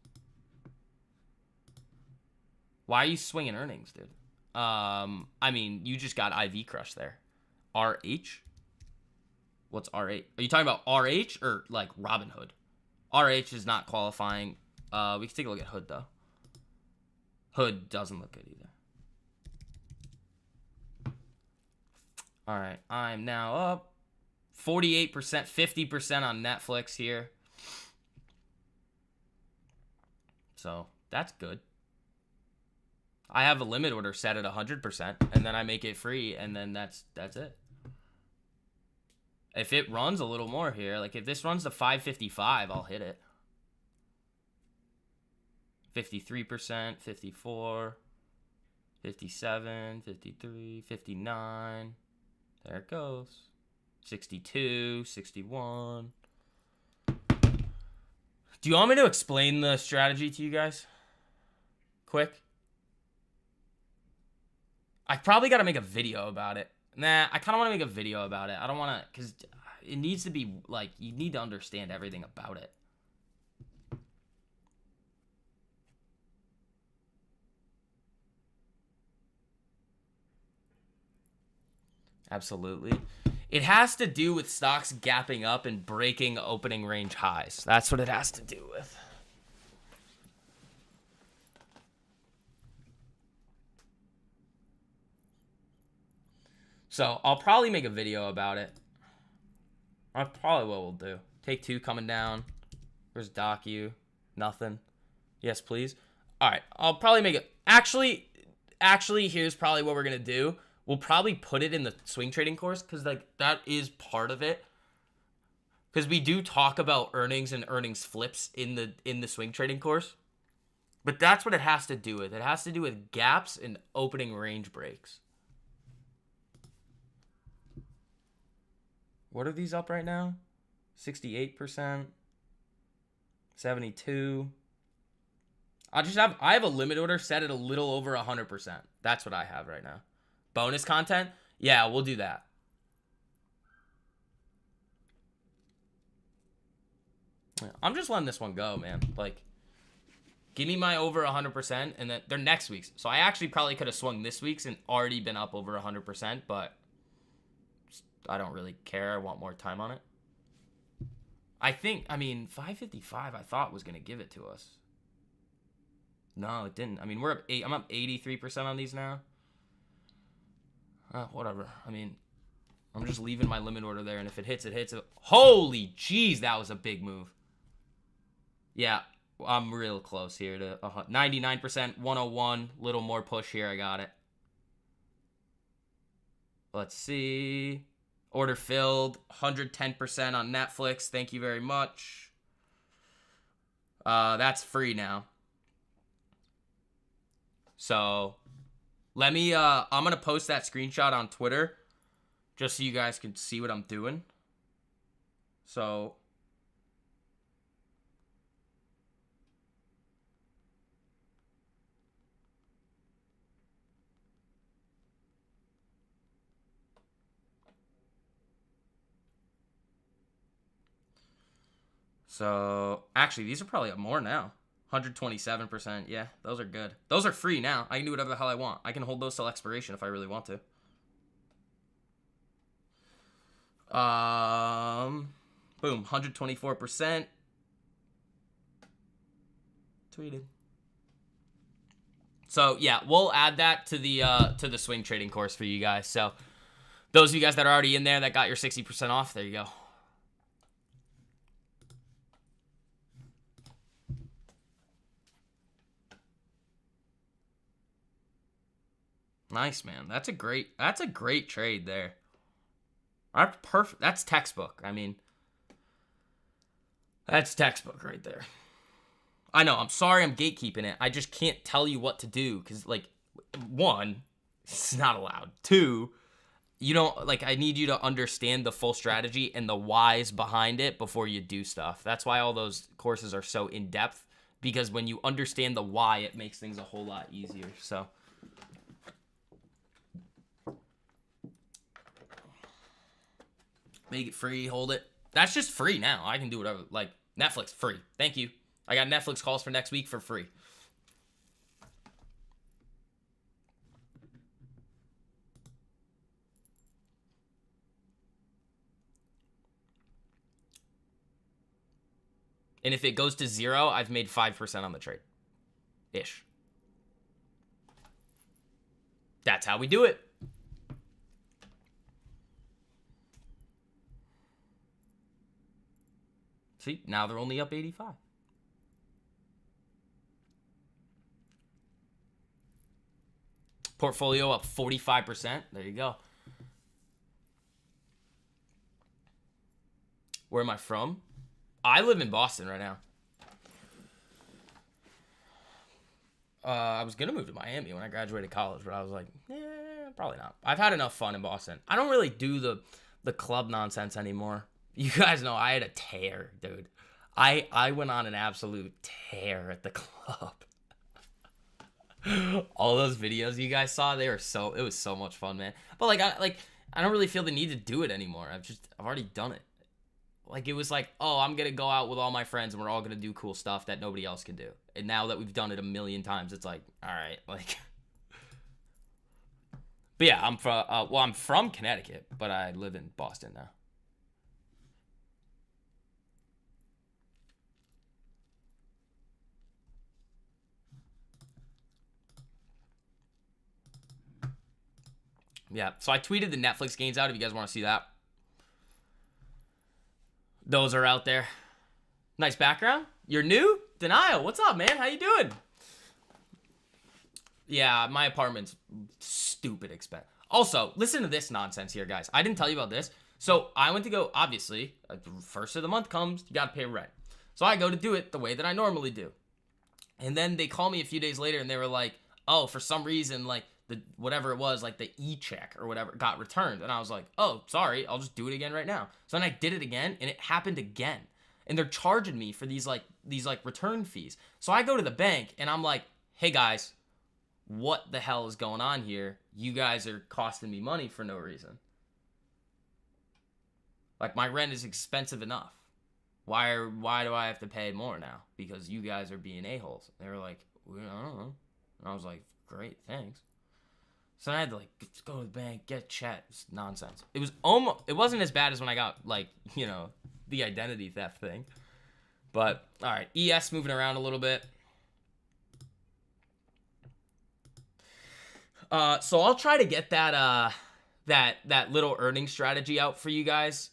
Why are you swinging earnings, dude? I mean, you just got IV crush there. RH? What's RH? Are you talking about RH or, like, Robinhood? RH is not qualifying. We can take a look at Hood, though. Hood doesn't look good either. All right, I'm now up 48%, 50% on Netflix here. So that's good. I have a limit order set at 100%, and then I make it free, and then that's it. If it runs a little more here, like if this runs to 555, I'll hit it. 53%, 54, 57, 53, 59. There it goes. 62, 61. Do you want me to explain the strategy to you guys? Quick. I probably got to make a video about it. Nah, I kind of want to make a video about it. I don't want to, because it needs to be, like, you need to understand everything about it. Absolutely. It has to do with stocks gapping up and breaking opening range highs. That's what it has to do with. So I'll probably make a video about it. That's probably what we'll do. Take two coming down. Where's Docu? Nothing. Yes, please. All right, I'll probably make it. Actually, here's probably what we're gonna do. We'll probably put it in the swing trading course because like that is part of it. Because we do talk about earnings and earnings flips in the swing trading course. But that's what it has to do with. It has to do with gaps and opening range breaks. What are these up right now? 68%. 72. I have a limit order set at a little over 100%. That's what I have right now. Bonus content? Yeah, we'll do that. I'm just letting this one go, man. Like, give me my over 100%, and then they're next week's. So I actually probably could have swung this week's and already been up over 100%, but I don't really care. I want more time on it. I mean, 555 I thought was going to give it to us. No, it didn't. I mean, I'm up 83% on these now. Whatever. I mean, I'm just leaving my limit order there, and if it hits, it hits. Holy jeez, that was a big move. Yeah, I'm real close here to 99%, 101. Little more push here. I got it. Let's see. Order filled. 110% on Netflix. Thank you very much. That's free now. So let me, I'm going to post that screenshot on Twitter just so you guys can see what I'm doing. So actually, these are probably up more now. 127%. Yeah, those are good. Those are free now. I can do whatever the hell I want. I can hold those till expiration if I really want to. Boom, 124%. Tweeted. So yeah, we'll add that to the swing trading course for you guys. So those of you guys that are already in there that got your 60% off, there you go. Nice, man. That's a great trade there. That's perfect. That's textbook. I mean, that's textbook right there. I know. I'm sorry I'm gatekeeping it. I just can't tell you what to do because, like, one, it's not allowed. Two, you don't, like, I need you to understand the full strategy and the whys behind it before you do stuff. That's why all those courses are so in-depth, because when you understand the why, it makes things a whole lot easier. So make it free, hold it. That's just free now. I can do whatever. Like, Netflix, free. Thank you. I got Netflix calls for next week for free. And if it goes to 0, I've made 5% on the trade. Ish. That's how we do it. See, now they're only up 85. Portfolio up 45%. There you go. Where am I from? I live in Boston right now. I was going to move to Miami when I graduated college, but I was like, probably not. I've had enough fun in Boston. I don't really do the club nonsense anymore. You guys know I had a tear, dude. I went on an absolute tear at the club. All those videos you guys saw, it was so much fun, man. But I don't really feel the need to do it anymore. I've already done it. Like, it was like, oh, I'm going to go out with all my friends and we're all going to do cool stuff that nobody else can do. And now that we've done it a million times, it's like, all right, like. But yeah, I'm from Connecticut, but I live in Boston now. Yeah, so I tweeted the Netflix gains out if you guys want to see that. Those are out there. Nice background. You're new? Denial. What's up, man? How you doing? Yeah, my apartment's stupid expensive. Also, listen to this nonsense here, guys. I didn't tell you about this. So I went to go, obviously, first of the month comes, you got to pay rent. So I go to do it the way that I normally do. And then they call me a few days later and they were like, oh, for some reason, like, the whatever it was, like the e-check or whatever got returned. And I was like, oh, sorry, I'll just do it again right now. So then I did it again and it happened again. And they're charging me for these return fees. So I go to the bank and I'm like, hey guys, what the hell is going on here? You guys are costing me money for no reason. Like, my rent is expensive enough. Why do I have to pay more now? Because you guys are being a-holes. They were like, I don't know. And I was like, great, thanks. So I had to, like, go to the bank, get checked. It's nonsense. It wasn't as bad as when I got, like, you know, the identity theft thing. But, all right, ES moving around a little bit. So I'll try to get that little earning strategy out for you guys.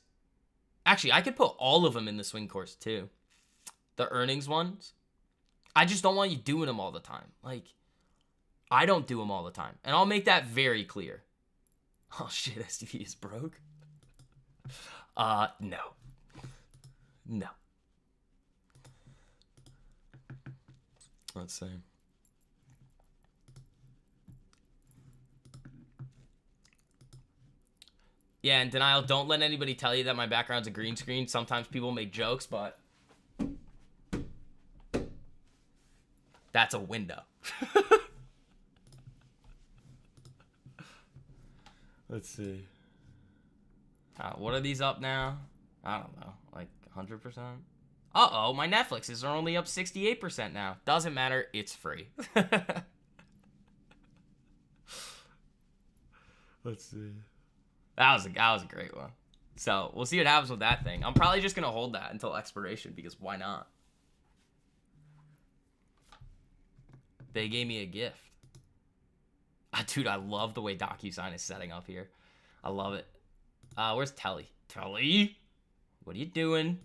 Actually, I could put all of them in the swing course too. The earnings ones. I just don't want you doing them all the time. Like, I don't do them all the time. And I'll make that very clear. Oh shit, STV is broke? No. No. Let's see. Yeah, and Denial, don't let anybody tell you that my background's a green screen. Sometimes people make jokes, but that's a window. Let's see. What are these up now? I don't know, like 100%? Uh-oh, my Netflixes are only up 68% now. Doesn't matter, it's free. Let's see. That was a great one. So we'll see what happens with that thing. I'm probably just gonna hold that until expiration because why not? They gave me a gift. Dude, I love the way DocuSign is setting up here. I love it. Where's Telly? Telly? What are you doing?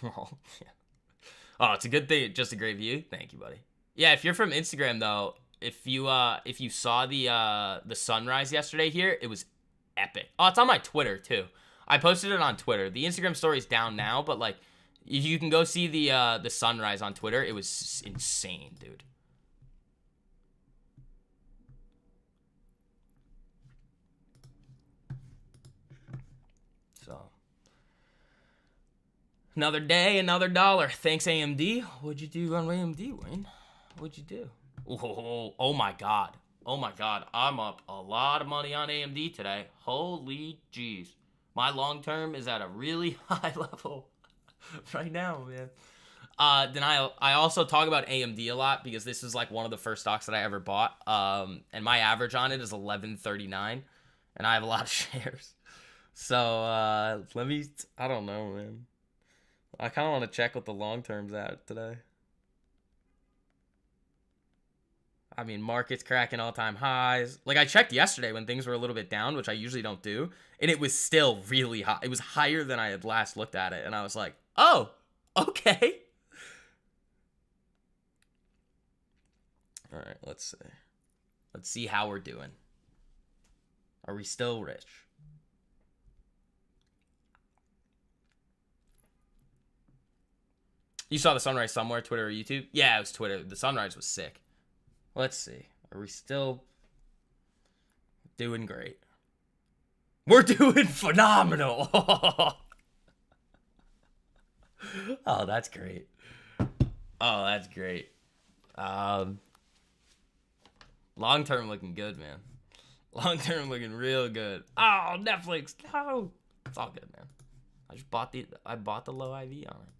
Oh, it's a good thing. Just a great view. Thank you, buddy. Yeah, if you're from Instagram though, if you saw the sunrise yesterday here, it was epic. Oh, it's on my Twitter too. I posted it on Twitter. The Instagram story's down now, but like you can go see the sunrise on Twitter. It was insane, dude. So another day, another dollar. Thanks AMD. What'd you do on AMD, Wayne? What'd you do? Oh my god. Oh my god. I'm up a lot of money on AMD today. Holy jeez. My long term is at a really high level right now, man. Denial. I also talk about AMD a lot because this is like one of the first stocks that I ever bought. And my average on it is 1139, and I have a lot of shares. So I don't know, man. I kind of want to check what the long term's at today. I mean, market's cracking all-time highs. Like, I checked yesterday when things were a little bit down, which I usually don't do, and it was still really high. It was higher than I had last looked at it, and I was like, oh, okay. All right, let's see. Let's see how we're doing. Are we still rich? You saw the sunrise somewhere, Twitter or YouTube? Yeah, it was Twitter. The sunrise was sick. Let's see. Are we still doing great? We're doing phenomenal. Oh, that's great. Oh, that's great. Long term looking good, man. Long term looking real good. Oh, Netflix. No. It's all good, man. I bought the low IV on it.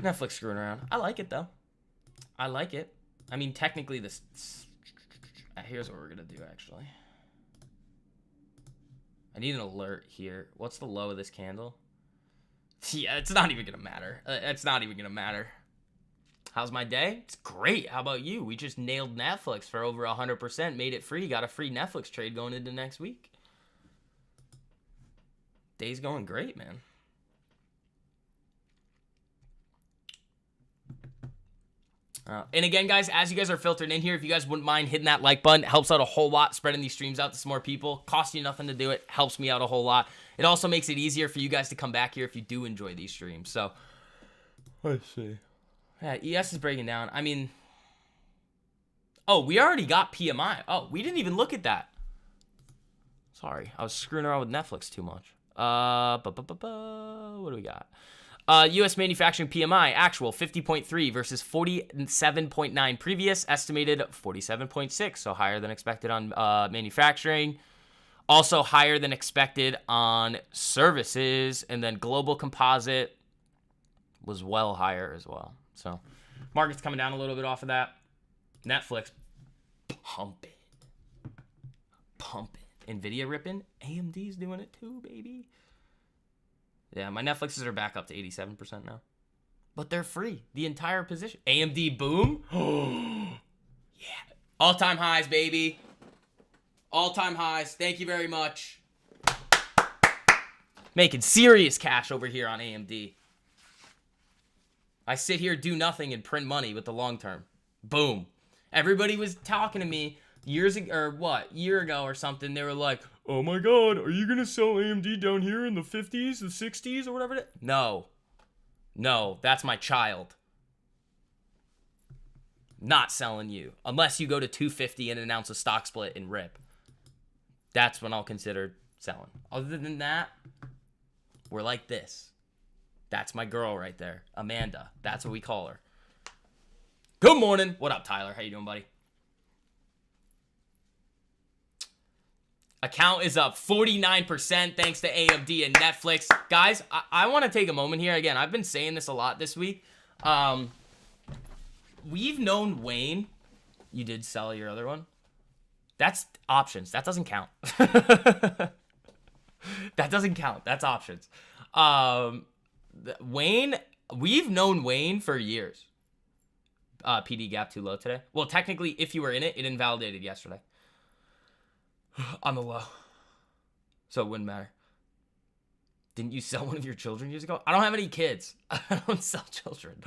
Netflix screwing around. I like it, though. I like it. I mean, technically, this... Here's what we're going to do, actually. I need an alert here. What's the low of this candle? Yeah, it's not even going to matter. It's not even going to matter. How's my day? It's great. How about you? We just nailed Netflix for over 100%, made it free, got a free Netflix trade going into next week. Day's going great, man. And again, guys, as you guys are filtered in here, if you guys wouldn't mind hitting that like button, it helps out a whole lot, spreading these streams out to some more people. Costs you nothing to do it, helps me out a whole lot. It also makes it easier for you guys to come back here if you do enjoy these streams. So, let's see. Yeah, ES is breaking down. I mean, oh, we already got PMI. Oh, we didn't even look at that. Sorry, I was screwing around with Netflix too much. What do we got? U.S. manufacturing PMI, actual 50.3 versus 47.9 previous, estimated 47.6, so higher than expected on manufacturing. Also higher than expected on services, and then global composite was well higher as well. So market's coming down a little bit off of that. Netflix pumping. Nvidia ripping. AMD's doing it too, baby. Yeah, my Netflixes are back up to 87% now. But they're free. The entire position. AMD boom. Yeah. All-time highs, baby. All-time highs. Thank you very much. Making serious cash over here on AMD. I sit here, do nothing, and print money with the long term. Boom. Everybody was talking to me years ago, or year ago or something. They were like, oh my God, are you going to sell AMD down here in the 50s, the 60s, or whatever? No, that's my child. Not selling you. Unless you go to 250 and announce a stock split and rip. That's when I'll consider selling. Other than that, we're like this. That's my girl right there. Amanda. That's what we call her. Good morning. What up, Tyler? How you doing, buddy? Account is up 49% thanks to AMD and Netflix. Guys, I want to take a moment here. Again, I've been saying this a lot this week. We've known Wayne. You did sell your other one. That's options. That doesn't count. That doesn't count. That's options. Wayne, we've known Wayne for years. PD gap too low today. Well, technically, if you were in it, it invalidated yesterday. On the low. So it wouldn't matter. Didn't you sell one of your children years ago? I don't have any kids. I don't sell children.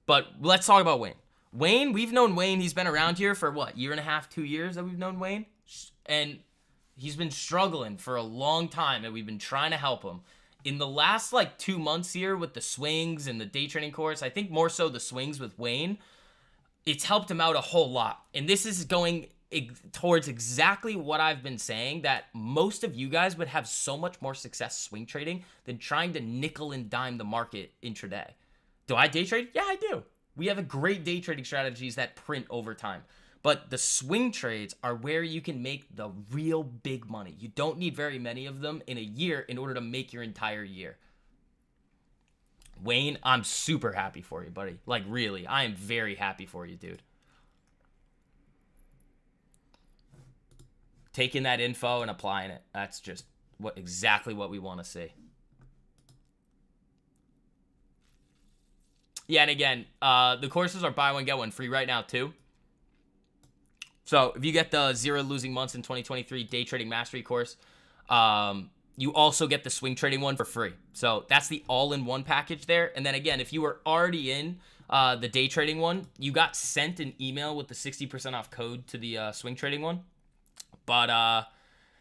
But let's talk about Wayne. Wayne, we've known Wayne. He's been around here for what, year and a half, 2 years that we've known Wayne? And he's been struggling for a long time, and we've been trying to help him. In the last, 2 months here with the swings and the day trading course, I think more so the swings with Wayne, it's helped him out a whole lot. And this is going towards exactly what I've been saying, that most of you guys would have so much more success swing trading than trying to nickel and dime the market intraday. Do I day trade? Yeah, I do. We have a great day trading strategies that print over time. But the swing trades are where you can make the real big money. You don't need very many of them in a year in order to make your entire year. Wayne, I'm super happy for you, buddy. Really, I am very happy for you, dude. Taking that info and applying it. That's just exactly what we want to see. Yeah, and again, the courses are buy one, get one free right now, too. So if you get the 0 losing months in 2023 day trading mastery course, you also get the swing trading one for free. So that's the all-in-one package there. And then again, if you were already in the day trading one, you got sent an email with the 60% off code to the swing trading one. But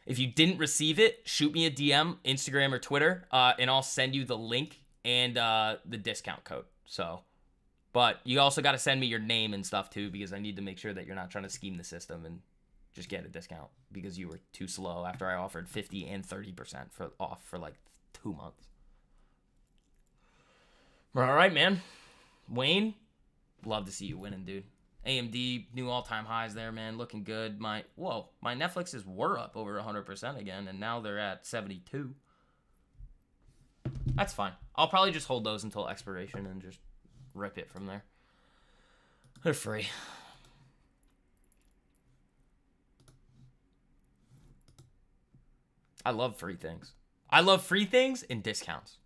if you didn't receive it, shoot me a DM, Instagram or Twitter, and I'll send you the link and the discount code. So, but you also got to send me your name and stuff too, because I need to make sure that you're not trying to scheme the system and just get a discount because you were too slow after I offered 50 and 30% off for 2 months. All right, man. Wayne, love to see you winning, dude. AMD, new all-time highs there, man. Looking good. My Netflixes were up over 100% again, and now they're at 72. That's fine. I'll probably just hold those until expiration and just rip it from there. They're free. I love free things. I love free things and discounts.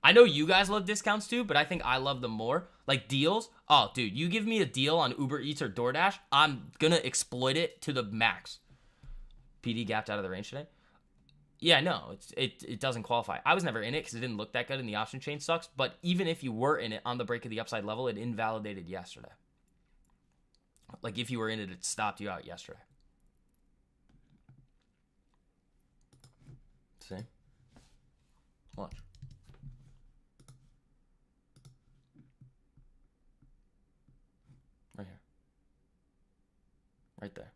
I know you guys love discounts too, but I think I love them more. Like deals. Oh, dude, you give me a deal on Uber Eats or DoorDash, I'm gonna exploit it to the max. PD gapped out of the range today. Yeah, no, it doesn't qualify. I was never in it because it didn't look that good and the option chain sucks. But even if you were in it on the break of the upside level, it invalidated yesterday. Like if you were in it, it stopped you out yesterday. See? Watch. Right here. Right there.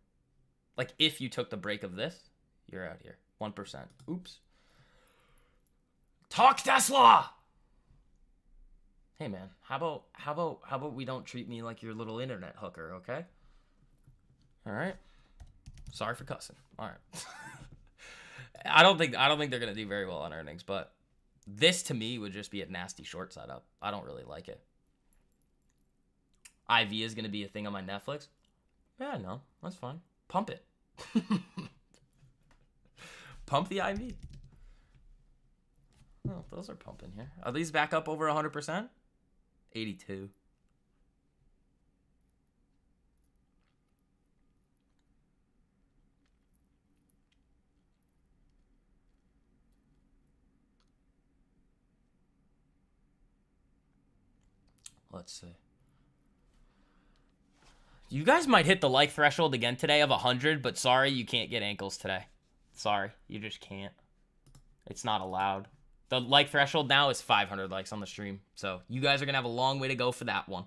Like if you took the break of this, you're out here. 1%. Oops. Talk Tesla! Hey man, how about we don't treat me like your little internet hooker, okay? Alright. Sorry for cussing. Alright. I don't think they're gonna do very well on earnings, but this to me would just be a nasty short setup. I don't really like it. IV is gonna be a thing on my Netflix. Yeah, no, that's fine. Pump it. Pump the IV. Oh, those are pumping here. Are these back up over 100%? 82. Let's see. You guys might hit the like threshold again today of 100, but sorry, you can't get ankles today. Sorry, you just can't. It's not allowed. The like threshold now is 500 likes on the stream. So you guys are going to have a long way to go for that one.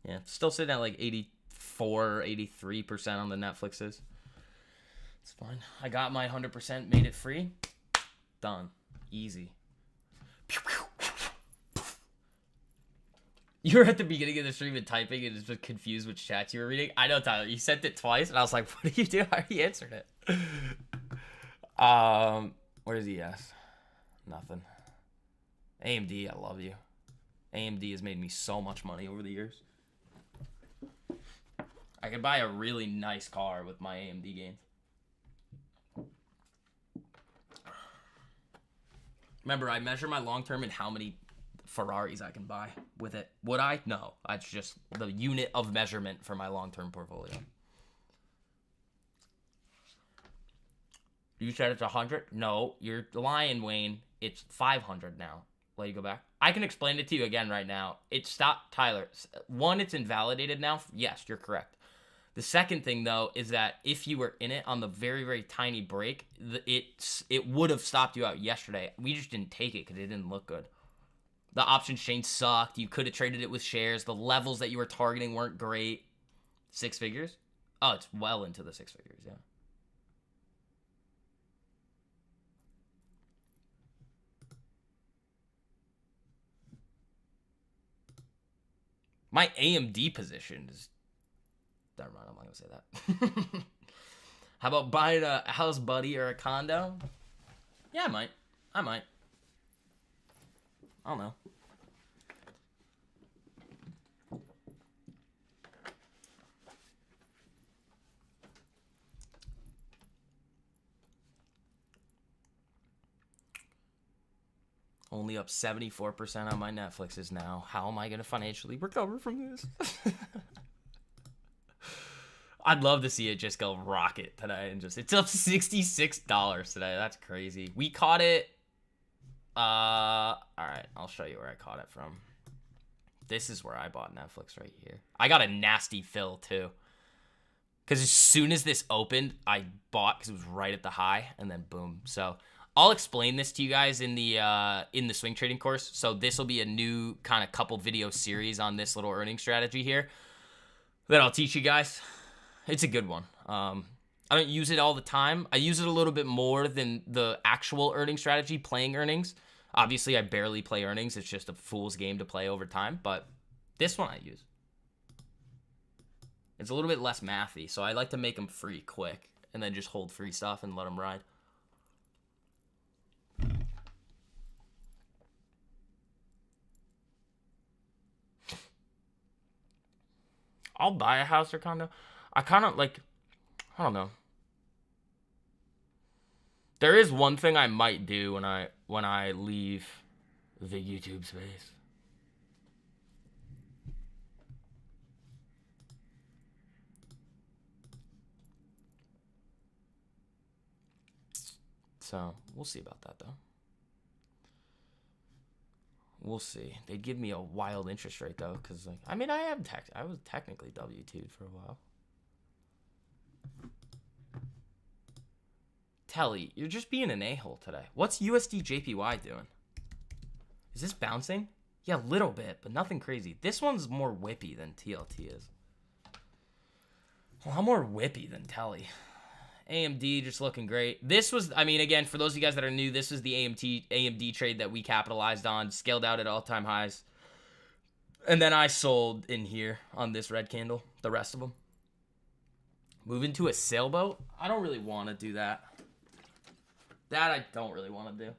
Yeah, still sitting at like 84, 83% on the Netflixes. It's fine. I got my 100%, made it free. Done. Easy. You were at the beginning of the stream and typing and just confused which chats you were reading. I know, Tyler. You sent it twice, and I was like, what do you do? I already answered it. What does he ask? Nothing. AMD, I love you. AMD has made me so much money over the years. I could buy a really nice car with my AMD gains. Remember, I measure my long-term in how many Ferraris I can buy with it. Would I? No. That's just the unit of measurement for my long-term portfolio. You said it's 100? No, you're lying, Wayne. It's 500 now. Let you go back. I can explain it to you again right now. It stopped, Tyler. One, it's invalidated now. Yes, you're correct. The second thing, though, is that if you were in it on the very, very tiny break, it would have stopped you out yesterday. We just didn't take it because it didn't look good. The options chain sucked. You could have traded it with shares. The levels that you were targeting weren't great. 6 figures? Oh, it's well into the 6 figures, yeah. My AMD position is... Never mind, I'm not going to say that. How about buying a house, buddy, or a condo? Yeah, I might. I don't know. Only up 74% on my Netflixes now. How am I going to financially recover from this? I'd love to see it just go rocket today and just... It's up $66 today. That's crazy. We caught it... all right, I'll show you where I caught it from. This is where I bought Netflix right here. I got a nasty fill too. Because as soon as this opened, I bought because it was right at the high, and then boom. So I'll explain this to you guys in the swing trading course. So this will be a new kind of couple video series on this little earning strategy here that I'll teach you guys. It's a good one. I don't use it all the time. I use it a little bit more than the actual earning strategy, playing earnings. Obviously, I barely play earnings. It's just a fool's game to play over time. But this one I use. It's a little bit less mathy, so I like to make them free quick and then just hold free stuff and let them ride. I'll buy a house or condo. I kind of like, I don't know. There is one thing I might do when I leave the YouTube space. So, we'll see about that, though. We'll see. They'd give me a wild interest rate, though, because, like, I mean, I was technically W-2'd for a while. Telly, you're just being an a-hole today. What's USD JPY doing? Is this bouncing? Yeah, a little bit, but nothing crazy. This one's more whippy than TLT is. A lot more whippy than Telly. AMD just looking great. This was, I mean, again, for those of you guys that are new, this was the AMD trade that we capitalized on, scaled out at all-time highs. And then I sold in here on this red candle, the rest of them. Move into a sailboat? I don't really want to do that. That I don't really want to do.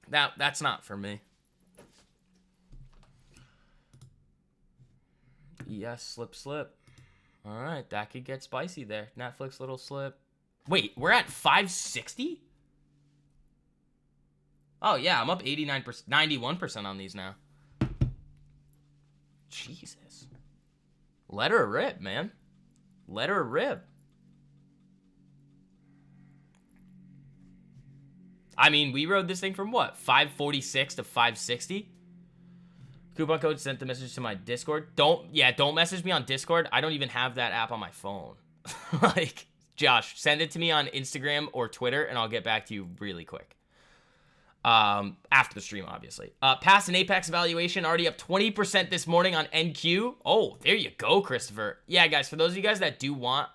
That's not for me. Yes, slip. All right, that could get spicy there. Netflix little slip. Wait, we're at 560? Oh, yeah, I'm up 89%, 91% on these now. Jesus. Let her rip, man. Let her rip. I mean, we rode this thing from what? 546 to 560? Coupon code sent the message to my Discord. Don't message me on Discord. I don't even have that app on my phone. Like, Josh, send it to me on Instagram or Twitter, and I'll get back to you really quick. After the stream, obviously. Past an Apex evaluation, already up 20% this morning on NQ. Oh, there you go, Christopher. Yeah, guys, for those of you guys that do want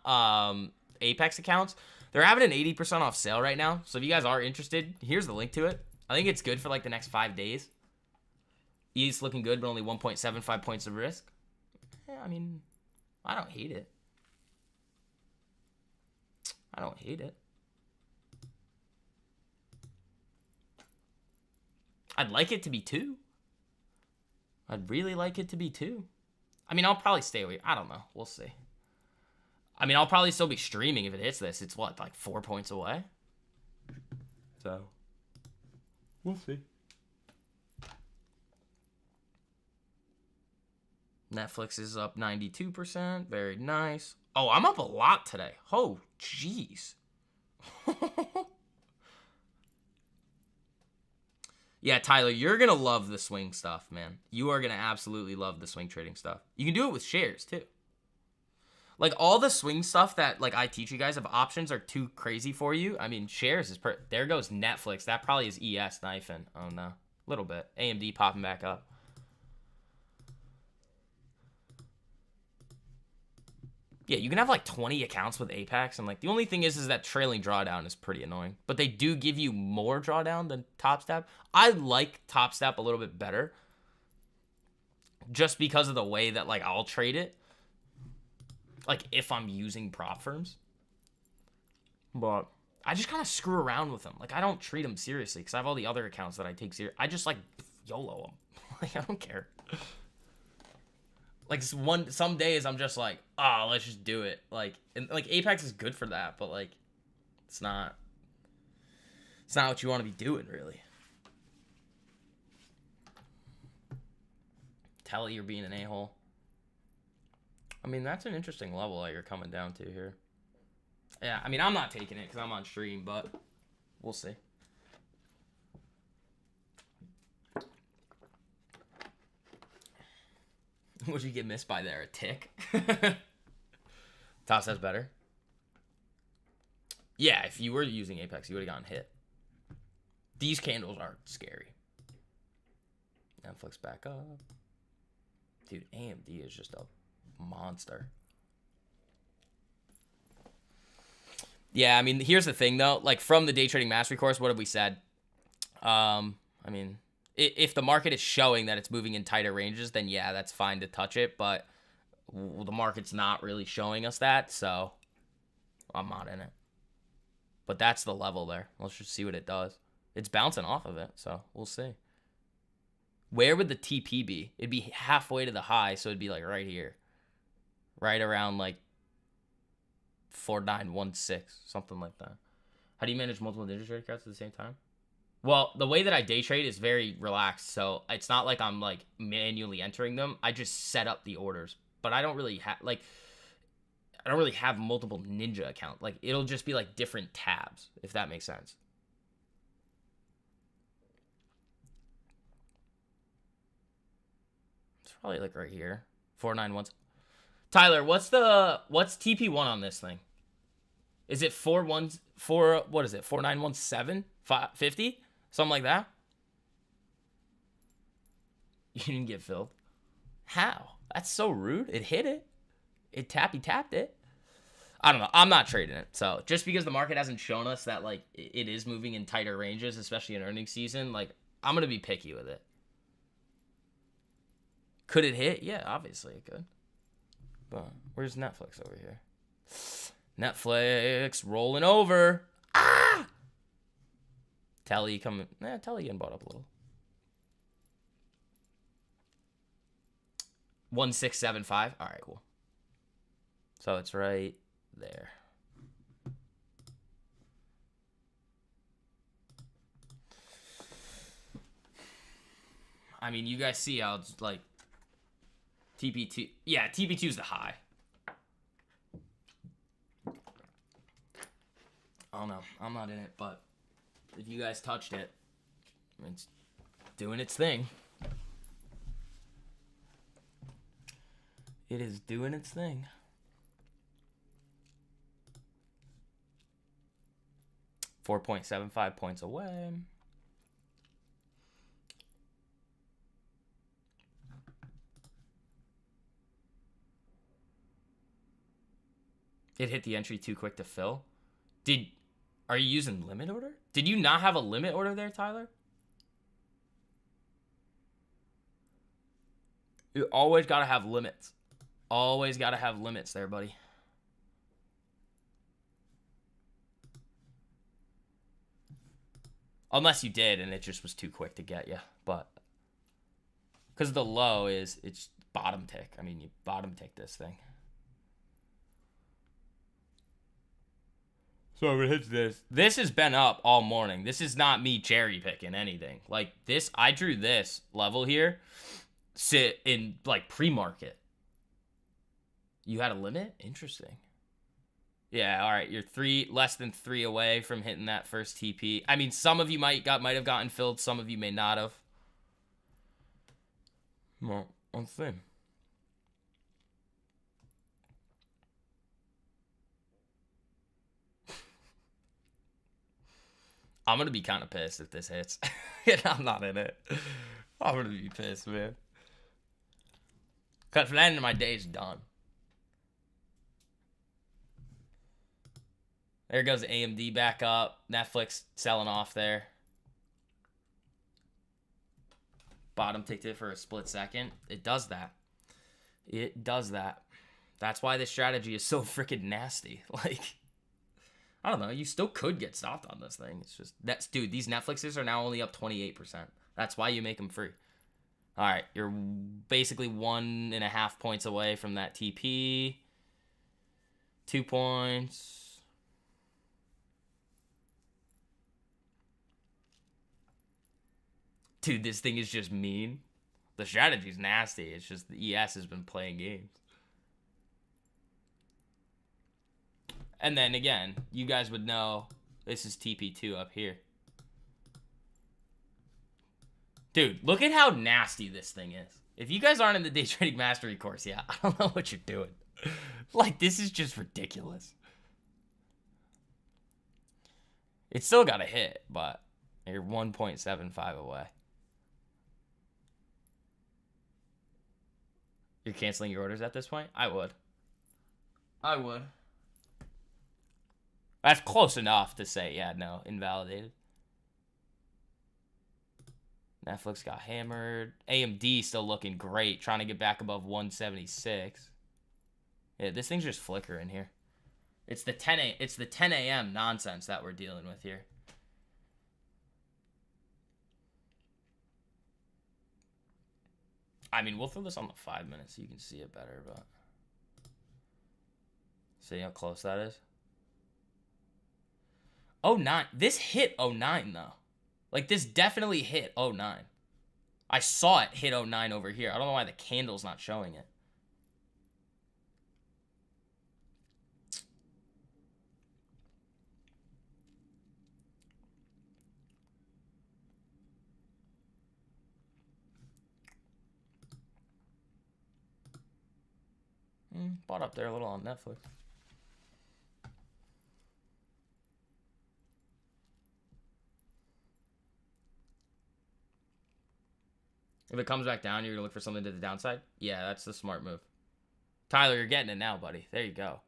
Apex accounts, they're having an 80% off sale right now. So if you guys are interested, here's the link to it. I think it's good for like the next 5 days. E's looking good, but only 1.75 points of risk. Yeah, I mean, I don't hate it. I don't hate it. I'd like it to be 2. I'd really like it to be 2. I mean, I'll probably stay away. I don't know. We'll see. I mean, I'll probably still be streaming if it hits this. It's what, like 4 points away? So, we'll see. Netflix is up 92%. Very nice. Oh, I'm up a lot today. Oh, jeez. Yeah, Tyler, you're going to love the swing stuff, man. You are going to absolutely love the swing trading stuff. You can do it with shares, too. Like, all the swing stuff that, like, I teach you guys, if options are too crazy for you, I mean, shares is... There goes Netflix. That probably is ES knifing. Oh, no. A little bit. AMD popping back up. Yeah, you can have, like, 20 accounts with Apex, and, like, the only thing is that trailing drawdown is pretty annoying. But they do give you more drawdown than Top Step. I like Top Step a little bit better. Just because of the way that, like, I'll trade it. Like, if I'm using prop firms. But I just kind of screw around with them. Like, I don't treat them seriously because I have all the other accounts that I take seriously. I just, like, YOLO them. Like, I don't care. Like, some days I'm just like, oh, let's just do it. Like, and, like, Apex is good for that, but, like, it's not what you want to be doing, really. Telly, you're being an a-hole. I mean, that's an interesting level that you're coming down to here. Yeah, I mean, I'm not taking it because I'm on stream, but we'll see. What'd you get missed by there? A tick? Toss says better. Yeah, if you were using Apex, you would have gotten hit. These candles are scary. Netflix back up. Dude, AMD is just a monster. Yeah, I mean, here's the thing, though. Like, from the Day Trading Mastery course, what have we said? I mean... If the market is showing that it's moving in tighter ranges, then yeah, that's fine to touch it. But the market's not really showing us that, so I'm not in it. But that's the level there. Let's just see what it does. It's bouncing off of it, so we'll see. Where would the TP be? It'd be halfway to the high, so it'd be like right here. Right around like 4916, something like that. How do you manage multiple ninja trade accounts at the same time? Well, the way that I day trade is very relaxed, so it's not like I'm like manually entering them. I just set up the orders, but I don't really have multiple ninja accounts. Like it'll just be like different tabs, if that makes sense. It's probably like right here. 491. Tyler, what's TP1 on this thing? Is it 4917 50? Something like that? You didn't get filled. How? That's so rude. It hit it. It tapped it. I don't know. I'm not trading it. So just because the market hasn't shown us that like it is moving in tighter ranges, especially in earnings season, like I'm gonna be picky with it. Could it hit? Yeah, obviously it could. But where's Netflix over here? Netflix rolling over. Ah! Telly coming. Telly getting bought up a little. 1675. All right, cool. So it's right there. I mean, you guys see how it's like TP2. Yeah, TP2 is the high. I don't know. I'm not in it, but if you guys touched it, it's doing its thing. It is doing its thing. $4.75 points away. It hit the entry too quick to fill. Are you using limit order? Did you not have a limit order there, Tyler? You always got to have limits. Always got to have limits there, buddy. Unless you did and it just was too quick to get you. But because the low is, it's bottom tick. I mean, you bottom tick this thing. So if it hits this has been up all morning. This is not me cherry picking anything. Like this, I drew this level here, sit in like pre-market. You had a limit? Interesting. Yeah, all right. You're less than 3 away from hitting that first TP. I mean, some of you might have gotten filled. Some of you may not have. Well, let's see. I'm going to be kind of pissed if this hits. And I'm not in it. I'm going to be pissed, man. Because then my day's done. There goes AMD back up. Netflix selling off there. Bottom ticked it for a split second. It does that. It does that. That's why this strategy is so freaking nasty. Like, I don't know. You still could get stopped on this thing. It's just, dude, these Netflixes are now only up 28%. That's why you make them free. All right. You're basically 1.5 points away from that TP. 2 points. Dude, this thing is just mean. The strategy's nasty. It's just the ES has been playing games. And then again, you guys would know this is TP2 up here. Dude, look at how nasty this thing is. If you guys aren't in the Day Trading Mastery course yet, I don't know what you're doing. Like, this is just ridiculous. It's still got to hit, but you're 1.75 away. You're canceling your orders at this point? I would. That's close enough to say, yeah, no, invalidated. Netflix got hammered. AMD still looking great, trying to get back above 176. Yeah, this thing's just flickering here. It's the 10 a.m. nonsense that we're dealing with here. I mean, we'll throw this on the 5 minutes so you can see it better, but see how close that is? 09. This hit 09, though. Like, this definitely hit 09. I saw it hit 09 over here. I don't know why the candle's not showing it. Bought up there a little on Netflix. If it comes back down, you're going to look for something to the downside? Yeah, that's the smart move. Tyler, you're getting it now, buddy. There you go.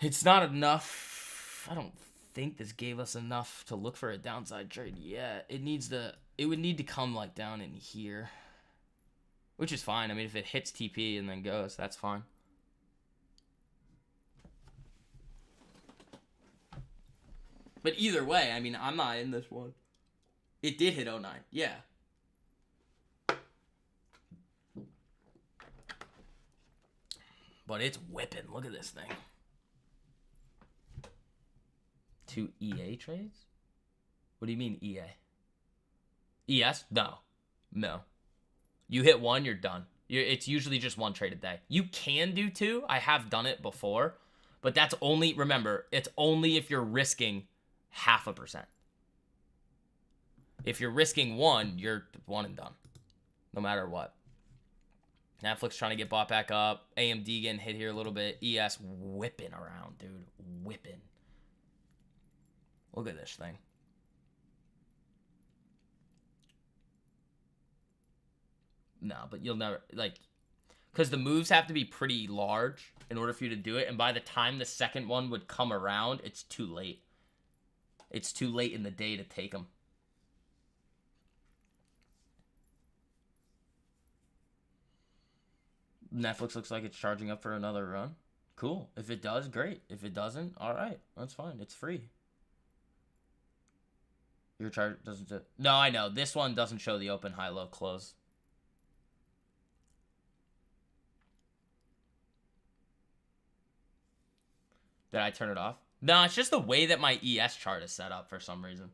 It's not enough. I don't think this gave us enough to look for a downside trade yet. It would need to come like down in here. Which is fine. I mean, if it hits TP and then goes, that's fine. But either way, I mean, I'm not in this one. It did hit 09. Yeah. But it's whipping. Look at this thing. 2 EA trades? What do you mean EA? ES? No. No. You hit one, you're done. It's usually just one trade a day. You can do two. I have done it before. But that's only, remember, it's only if you're risking 0.5%. If you're risking one, you're one and done. No matter what. Netflix trying to get bought back up. AMD getting hit here a little bit. ES whipping around, dude. Whipping. Look at this thing. No, but you'll never, like, because the moves have to be pretty large in order for you to do it. And by the time the second one would come around, it's too late. It's too late in the day to take them. Netflix looks like it's charging up for another run. Cool. If it does, great. If it doesn't, all right. That's fine. It's free. Your chart doesn't... No, I know. This one doesn't show the open, high, low, close. Did I turn it off? No, it's just the way that my ES chart is set up for some reason.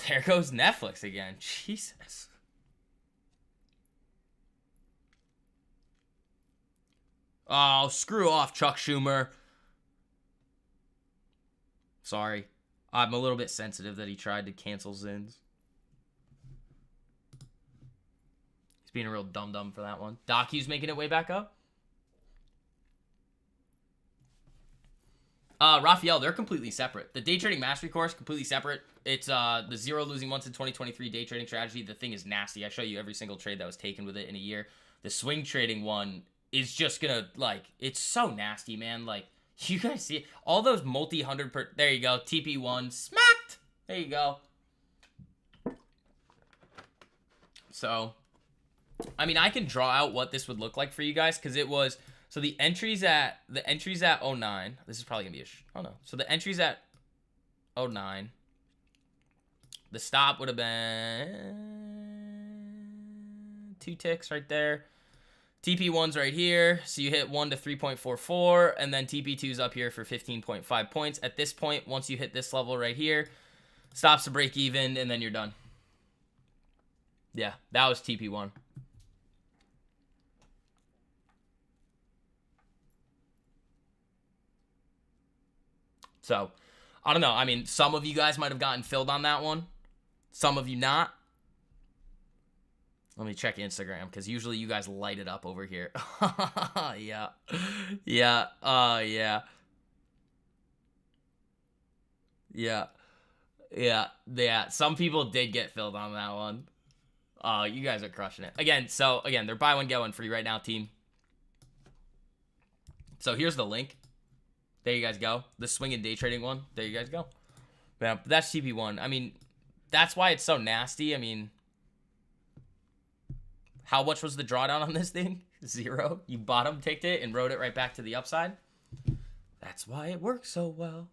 There goes Netflix again. Jesus. Oh, screw off, Chuck Schumer. Sorry. I'm a little bit sensitive that he tried to cancel Zins. He's being a real dum-dum for that one. Docu's making it way back up. Raphael, they're completely separate. The day trading mastery course, completely separate. It's the 0 losing months in 2023 day trading strategy. The thing is nasty. I show you every single trade that was taken with it in a year. The swing trading one is just gonna, like, it's so nasty, man. Like, you guys see it? All those multi-hundred per... There you go. TP1. Smacked! There you go. So, I mean, I can draw out what this would look like for you guys, because it was... So the entries at 09. This is probably gonna be oh no. So the entries at 09. The stop would have been 2 ticks right there. TP1's right here. So you hit 1 to 3.44, and then TP2's up here for 15.5 points. At this point, once you hit this level right here, stops to break even, and then you're done. Yeah, that was TP1. So, I don't know. I mean, some of you guys might have gotten filled on that one. Some of you not. Let me check Instagram, because usually you guys light it up over here. Yeah. Yeah. Yeah. Yeah. Yeah. Some people did get filled on that one. You guys are crushing it. Again, they're buy one, get one free right now, team. So here's the link. There you guys go. The swing and day trading one. There you guys go. Yeah, that's TP1. I mean, that's why it's so nasty. I mean, how much was the drawdown on this thing? 0. You bottom ticked it and rode it right back to the upside. That's why it works so well.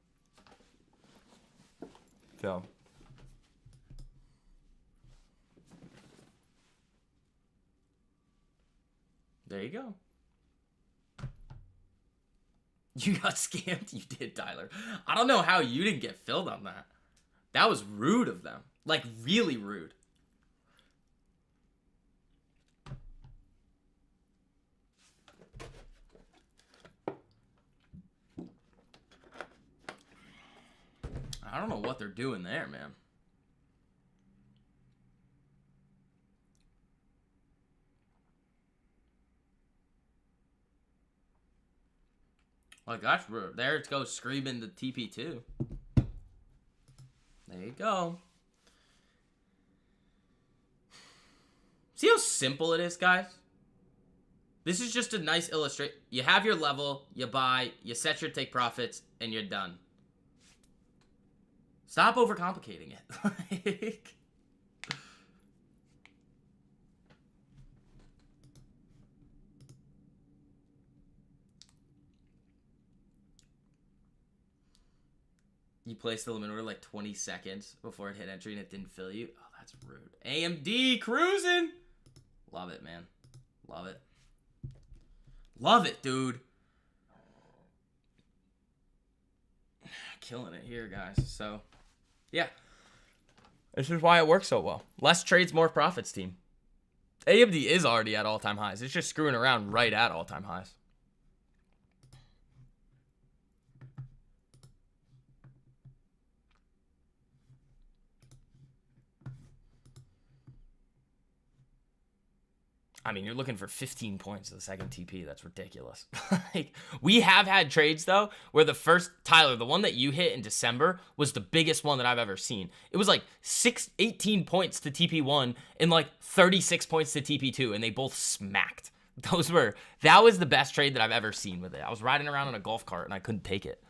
So. There you go. You got scammed? You did, Tyler. I don't know how you didn't get filled on that. That was rude of them. Like, really rude. I don't know what they're doing there, man. Like, that's rude. There it goes screaming the TP2. There you go. See how simple it is, guys? This is just a nice illustration. You have your level, you buy, you set your take profits, and you're done. Stop overcomplicating it. You placed the limit order like 20 seconds before it hit entry and it didn't fill you. Oh, that's rude. AMD cruising. Love it, man. Love it. Love it, dude. Killing it here, guys. So, yeah. This is why it works so well. Less trades, more profits, team. AMD is already at all-time highs. It's just screwing around right at all-time highs. I mean, you're looking for 15 points to the second TP. That's ridiculous. Like, we have had trades, though, where the first, Tyler, the one that you hit in December was the biggest one that I've ever seen. It was like 18 points to TP1 and like 36 points to TP2, and they both smacked. That was the best trade that I've ever seen with it. I was riding around on a golf cart, and I couldn't take it.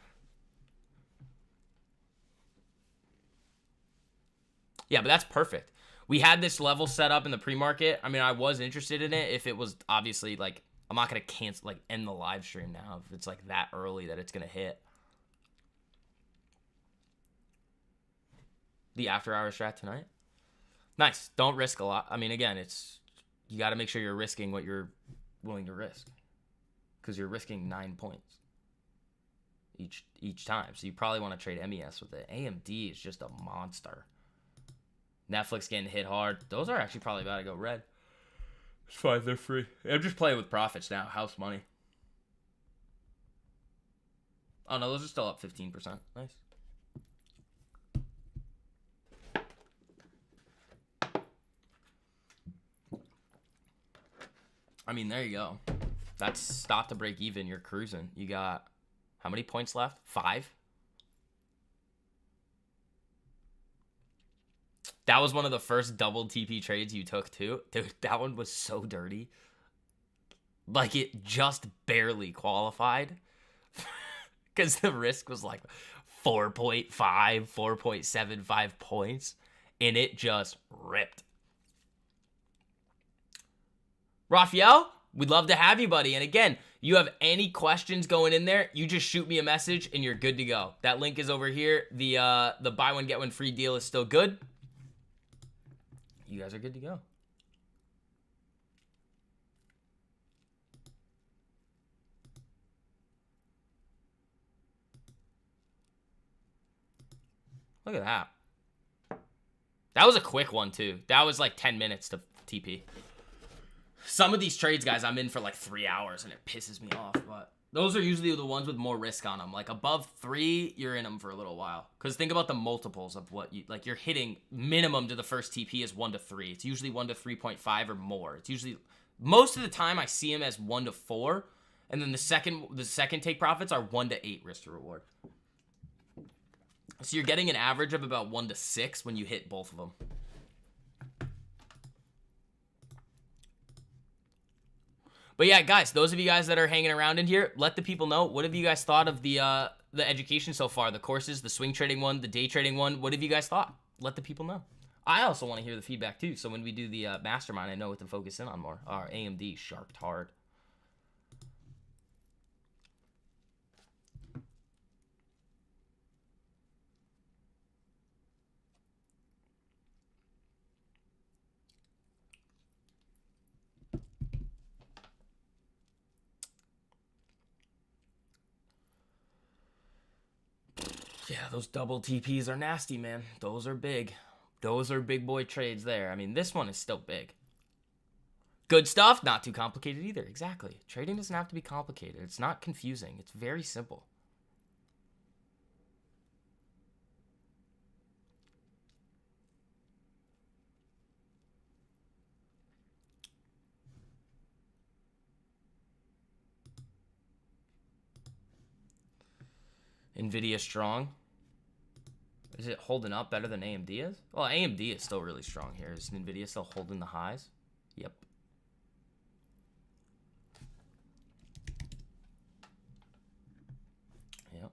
Yeah, but that's perfect. We had this level set up in the pre-market. I mean, I was interested in it if it was obviously like, I'm not going to cancel, like end the live stream now if it's like that early that it's going to hit. The after hour strat tonight. Nice. Don't risk a lot. I mean, again, you got to make sure you're risking what you're willing to risk because you're risking 9 points each time. So you probably want to trade MES with it. AMD is just a monster. Netflix getting hit hard. Those are actually probably about to go red. It's fine. They're free. I'm just playing with profits now. House money. Oh, no. Those are still up 15%. Nice. I mean, there you go. That's stop to break even. You're cruising. You got how many points left? 5? That was one of the first double TP trades you took, too. Dude, that one was so dirty. Like, it just barely qualified. Because the risk was like 4.5, 4.75 points. And it just ripped. Raphael, we'd love to have you, buddy. And again, you have any questions going in there, you just shoot me a message and you're good to go. That link is over here. The buy one, get one free deal is still good. You guys are good to go. Look at that. That was a quick one, too. That was like 10 minutes to TP. Some of these trades, guys, I'm in for like 3 hours, and it pisses me off. But those are usually the ones with more risk on them. Like above 3, you're in them for a little while. Because think about the multiples of what you, like you're hitting minimum to the first TP is 1 to 3. It's usually 1 to 3.5 or more. It's usually, most of the time I see them as 1 to 4. And then the second take profits are 1 to 8 risk to reward. So you're getting an average of about 1 to 6 when you hit both of them. But yeah, guys, those of you guys that are hanging around in here, let the people know. What have you guys thought of the education so far? The courses, the swing trading one, the day trading one. What have you guys thought? Let the people know. I also want to hear the feedback too. So when we do the mastermind, I know what to focus in on more. Our AMD sharped hard. Yeah, those double TPs are nasty, man. Those are big. Those are big boy trades there. I mean, this one is still big. Good stuff, not too complicated either. Exactly. Trading doesn't have to be complicated. It's not confusing. It's very simple. Nvidia strong. Is it holding up better than AMD is? Well, AMD is still really strong here. Is Nvidia still holding the highs? Yep. Yep.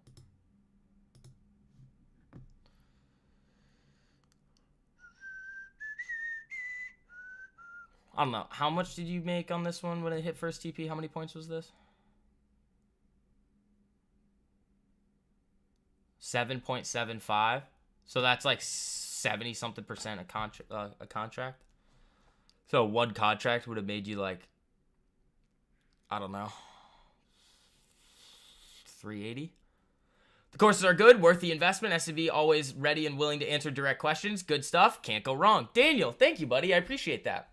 I don't know. How much did you make on this one when it hit first TP? How many points was this? 7.75. So that's like 70 something percent a contract. So one contract would have made you like, I don't know, 380. The courses are good, worth the investment. SCV always ready and willing to answer direct questions. Good stuff. Can't go wrong. Daniel, thank you, buddy. I appreciate that.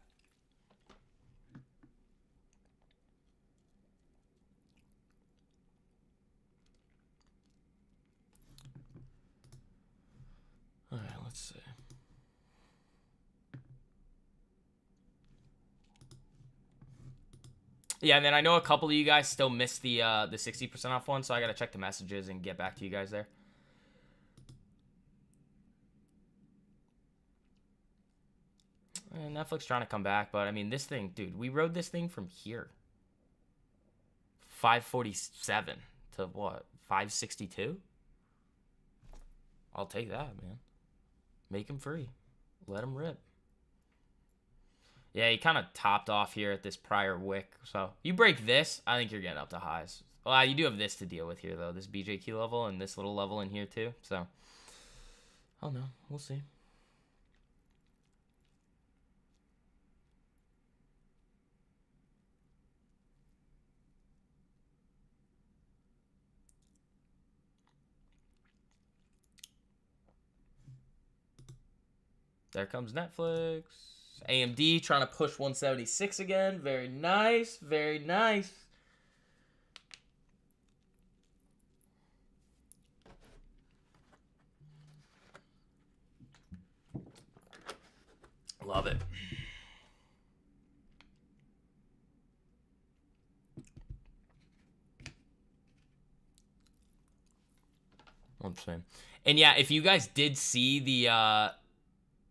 All right, let's see. Yeah, and then I know a couple of you guys still missed the 60% off one, so I gotta check the messages and get back to you guys there. And Netflix trying to come back, but I mean, this thing, dude, we rode this thing from here. 547 to what? 562? I'll take that, man. Make him free. Let him rip. Yeah, he kind of topped off here at this prior wick. So you break this, I think you're getting up to highs. Well, you do have this to deal with here, though. This BJQ level and this little level in here, too. So, I don't know. We'll see. There comes Netflix. AMD trying to push 176 again. Very nice. Very nice. Love it. I'm saying. And yeah, if you guys did see the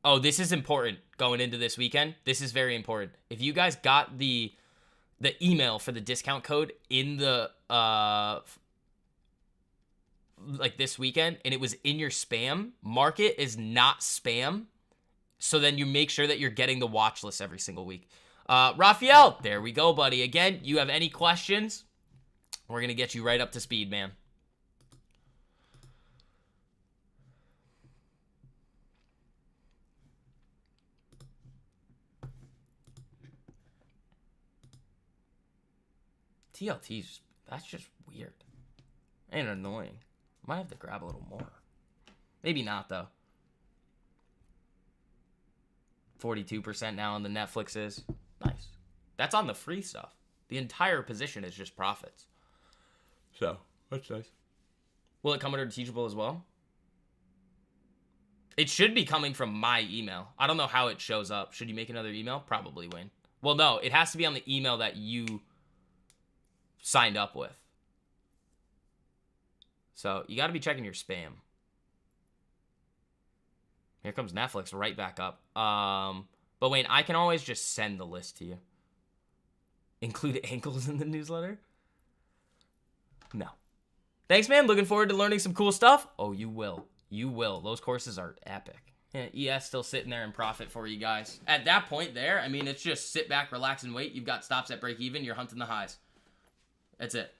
oh, this is important going into this weekend. This is very important. If you guys got the email for the discount code in the like this weekend and it was in your spam, mark it as not spam. So then you make sure that you're getting the watch list every single week. Raphael, there we go, buddy. Again, you have any questions? We're going to get you right up to speed, man. TLT's, that's just weird and annoying. Might have to grab a little more. Maybe not, though. 42% now on the Netflixes. Nice. That's on the free stuff. The entire position is just profits. So, that's nice. Will it come under Teachable as well? It should be coming from my email. I don't know how it shows up. Should you make another email? Probably, Wayne. Well, no. It has to be on the email that you signed up with. So, you got to be checking your spam. Here comes Netflix right back up. But Wayne, I can always just send the list to you. Include ankles in the newsletter? No. Thanks, man. Looking forward to learning some cool stuff. Oh, you will. You will. Those courses are epic. Yeah, ES still sitting there in profit for you guys. At that point there, I mean, it's just sit back, relax, and wait. You've got stops at break even. You're hunting the highs. That's it.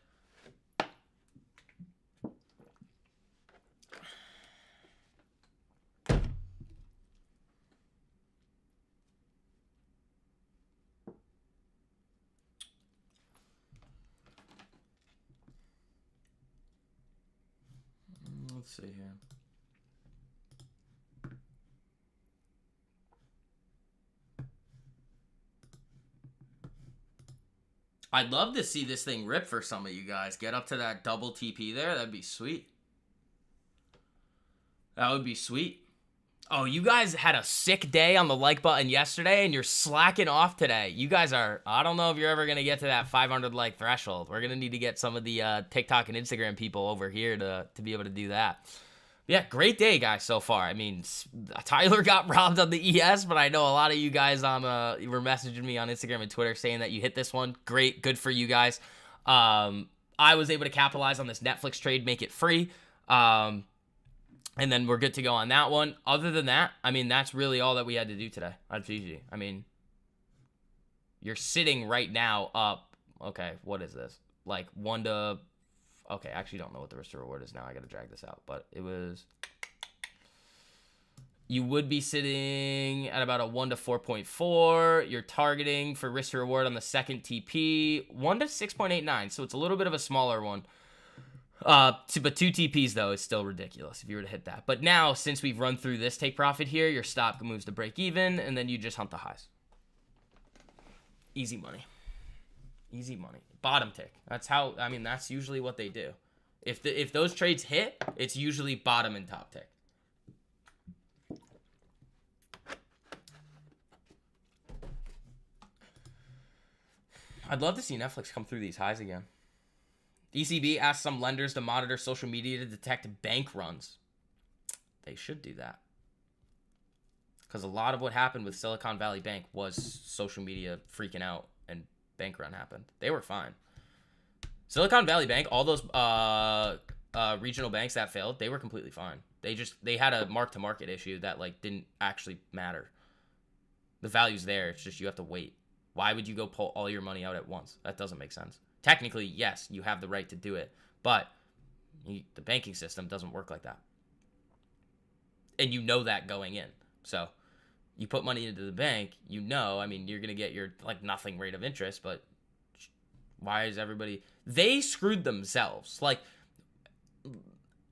Let's see here. I'd love to see this thing rip for some of you guys. Get up to that double TP there. That'd be sweet. That would be sweet. Oh, you guys had a sick day on the like button yesterday, and you're slacking off today. You guys are, I don't know if you're ever going to get to that 500 like threshold. We're going to need to get some of the TikTok and Instagram people over here to be able to do that. Yeah, great day, guys, so far. I mean, Tyler got robbed on the ES, but I know a lot of you guys were messaging me on Instagram and Twitter saying that you hit this one. Great, good for you guys. I was able to capitalize on this Netflix trade, make it free. And then we're good to go on that one. Other than that, I mean, that's really all that we had to do today. That's easy. I mean, you're sitting right now up. Okay, what is this? Like 1 to... Okay, I actually don't know what the risk to reward is now. I got to drag this out. But it was... You would be sitting at about a 1 to 4.4. You're targeting for risk to reward on the second TP. 1 to 6.89. So it's a little bit of a smaller one. But 2 TPs, though, is still ridiculous if you were to hit that. But now, since we've run through this take profit here, your stop moves to break even, and then you just hunt the highs. Easy money. Easy money. Bottom tick. That's how, I mean, that's usually what they do. If those trades hit, it's usually bottom and top tick. I'd love to see Netflix come through these highs again. ECB asked some lenders to monitor social media to detect bank runs. They should do that. Because a lot of what happened with Silicon Valley Bank was social media freaking out and bank run happened. They were fine. Silicon Valley Bank, all those regional banks that failed, they were completely fine. They had a mark-to-market issue that like didn't actually matter. The value's there. It's just you have to wait. Why would you go pull all your money out at once? That doesn't make sense. Technically, yes, you have the right to do it, but the banking system doesn't work like that. And you know that going in. So you put money into the bank, you know, I mean, you're going to get your like nothing rate of interest, but why is everybody... They screwed themselves. Like,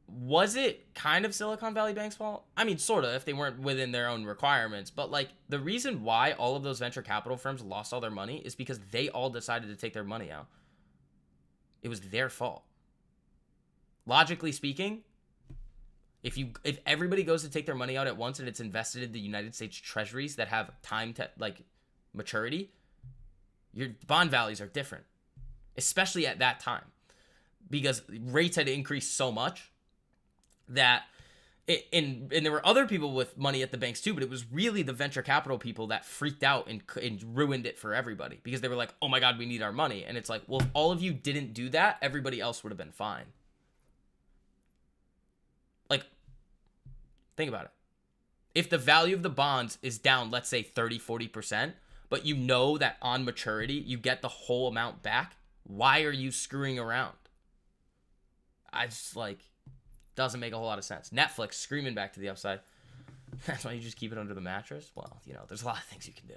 was it kind of Silicon Valley Bank's fault? I mean, sort of, if they weren't within their own requirements. But, like, the reason why all of those venture capital firms lost all their money is because they all decided to take their money out. It was their fault. Logically speaking, if everybody goes to take their money out at once and it's invested in the United States treasuries that have time to, like, maturity, your bond values are different. Especially at that time. Because rates had increased so much that and there were other people with money at the banks too, but it was really the venture capital people that freaked out and ruined it for everybody because they were like, oh my God, we need our money. And it's like, well, if all of you didn't do that, everybody else would have been fine. Like, think about it. If the value of the bonds is down, let's say 30, 40%, but you know that on maturity, you get the whole amount back, why are you screwing around? I just like... Doesn't make a whole lot of sense. Netflix screaming back to the upside. That's why you just keep it under the mattress? Well, you know, there's a lot of things you can do.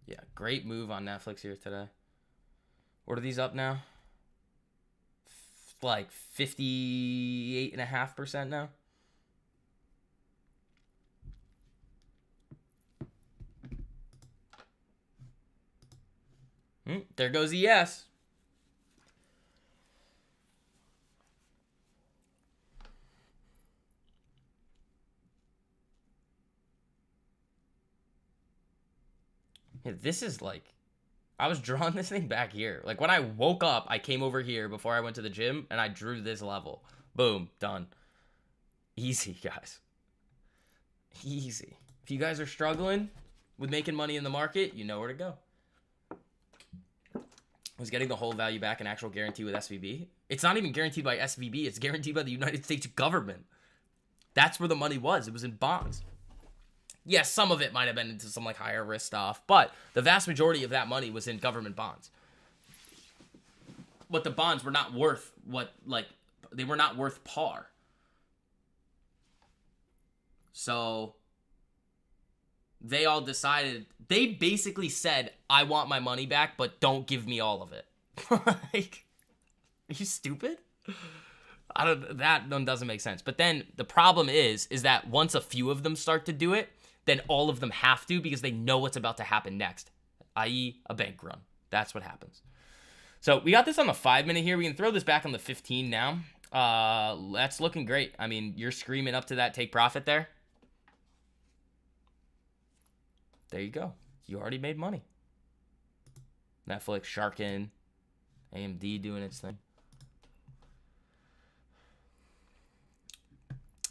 Yeah, great move on Netflix here today. What are these up now? Like 58.5% now. There goes ES. Yeah, this is like, I was drawing this thing back here. Like when I woke up, I came over here before I went to the gym and I drew this level. Boom, done. Easy, guys. Easy. If you guys are struggling with making money in the market, you know where to go. Was getting the whole value back an actual guarantee with SVB? It's not even guaranteed by SVB. It's guaranteed by the United States government. That's where the money was. It was in bonds. Yes, some of it might have been into some like higher risk stuff, but the vast majority of that money was in government bonds. But the bonds were not worth they were not worth par. So they all decided, they basically said, I want my money back, but don't give me all of it. Like, are you stupid? That one doesn't make sense. But then the problem is that once a few of them start to do it, then all of them have to, because they know what's about to happen next, i.e. a bank run. That's what happens. So we got this on the 5-minute here. We can throw this back on the 15 now. That's looking great. I mean, you're screaming up to that take profit there. There you go. You already made money. Netflix, Sharkin, AMD doing its thing.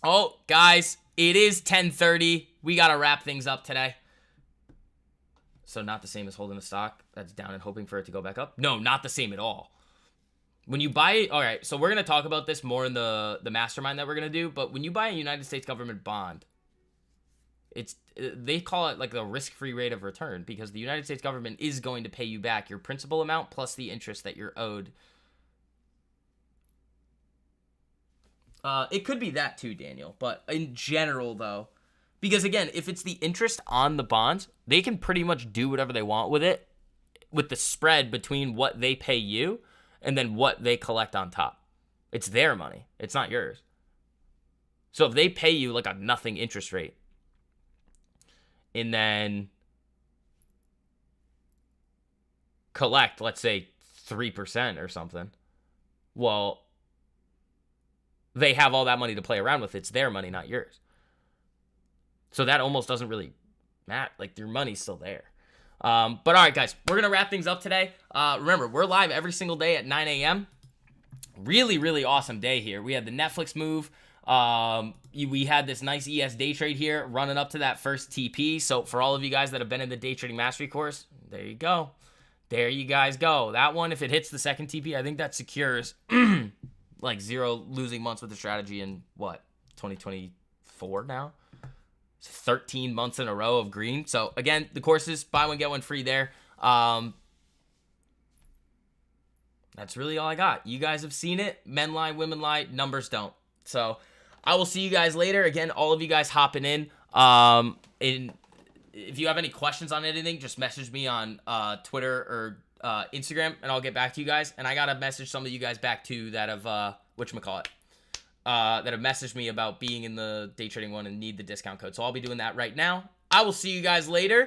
Oh, guys, it is 10:30. We got to wrap things up today. So not the same as holding the stock that's down and hoping for it to go back up? No, not the same at all. When you buy, all right, so we're going to talk about this more in the mastermind that we're going to do, but when you buy a United States government bond, they call it like the risk-free rate of return, because the United States government is going to pay you back your principal amount plus the interest that you're owed. It could be that too, Daniel, but in general though, because again, if it's the interest on the bonds, they can pretty much do whatever they want with it, with the spread between what they pay you and then what they collect on top. It's their money. It's not yours. So if they pay you like a nothing interest rate and then collect, let's say 3% or something, well, they have all that money to play around with. It's their money, not yours. So that almost doesn't really matter. Like, your money's still there. But all right, guys, we're going to wrap things up today. Remember, we're live every single day at 9 a.m. Really, really awesome day here. We had the Netflix move. We had this nice ES day trade here running up to that first TP. So for all of you guys that have been in the day trading mastery course, there you go. There you guys go. That one, if it hits the second TP, I think that secures like 0 losing months with the strategy in what, 2024 now? It's 13 months in a row of green. So again, the courses, buy one, get one free there. That's really all I got. You guys have seen it. Men lie, women lie, numbers don't. So I will see you guys later. Again, all of you guys hopping in. And if you have any questions on anything, just message me on Twitter or Instagram, and I'll get back to you guys. And I got to message some of you guys back too that have, whatchamacallit, that have messaged me about being in the day trading one and need the discount code. So I'll be doing that right now. I will see you guys later.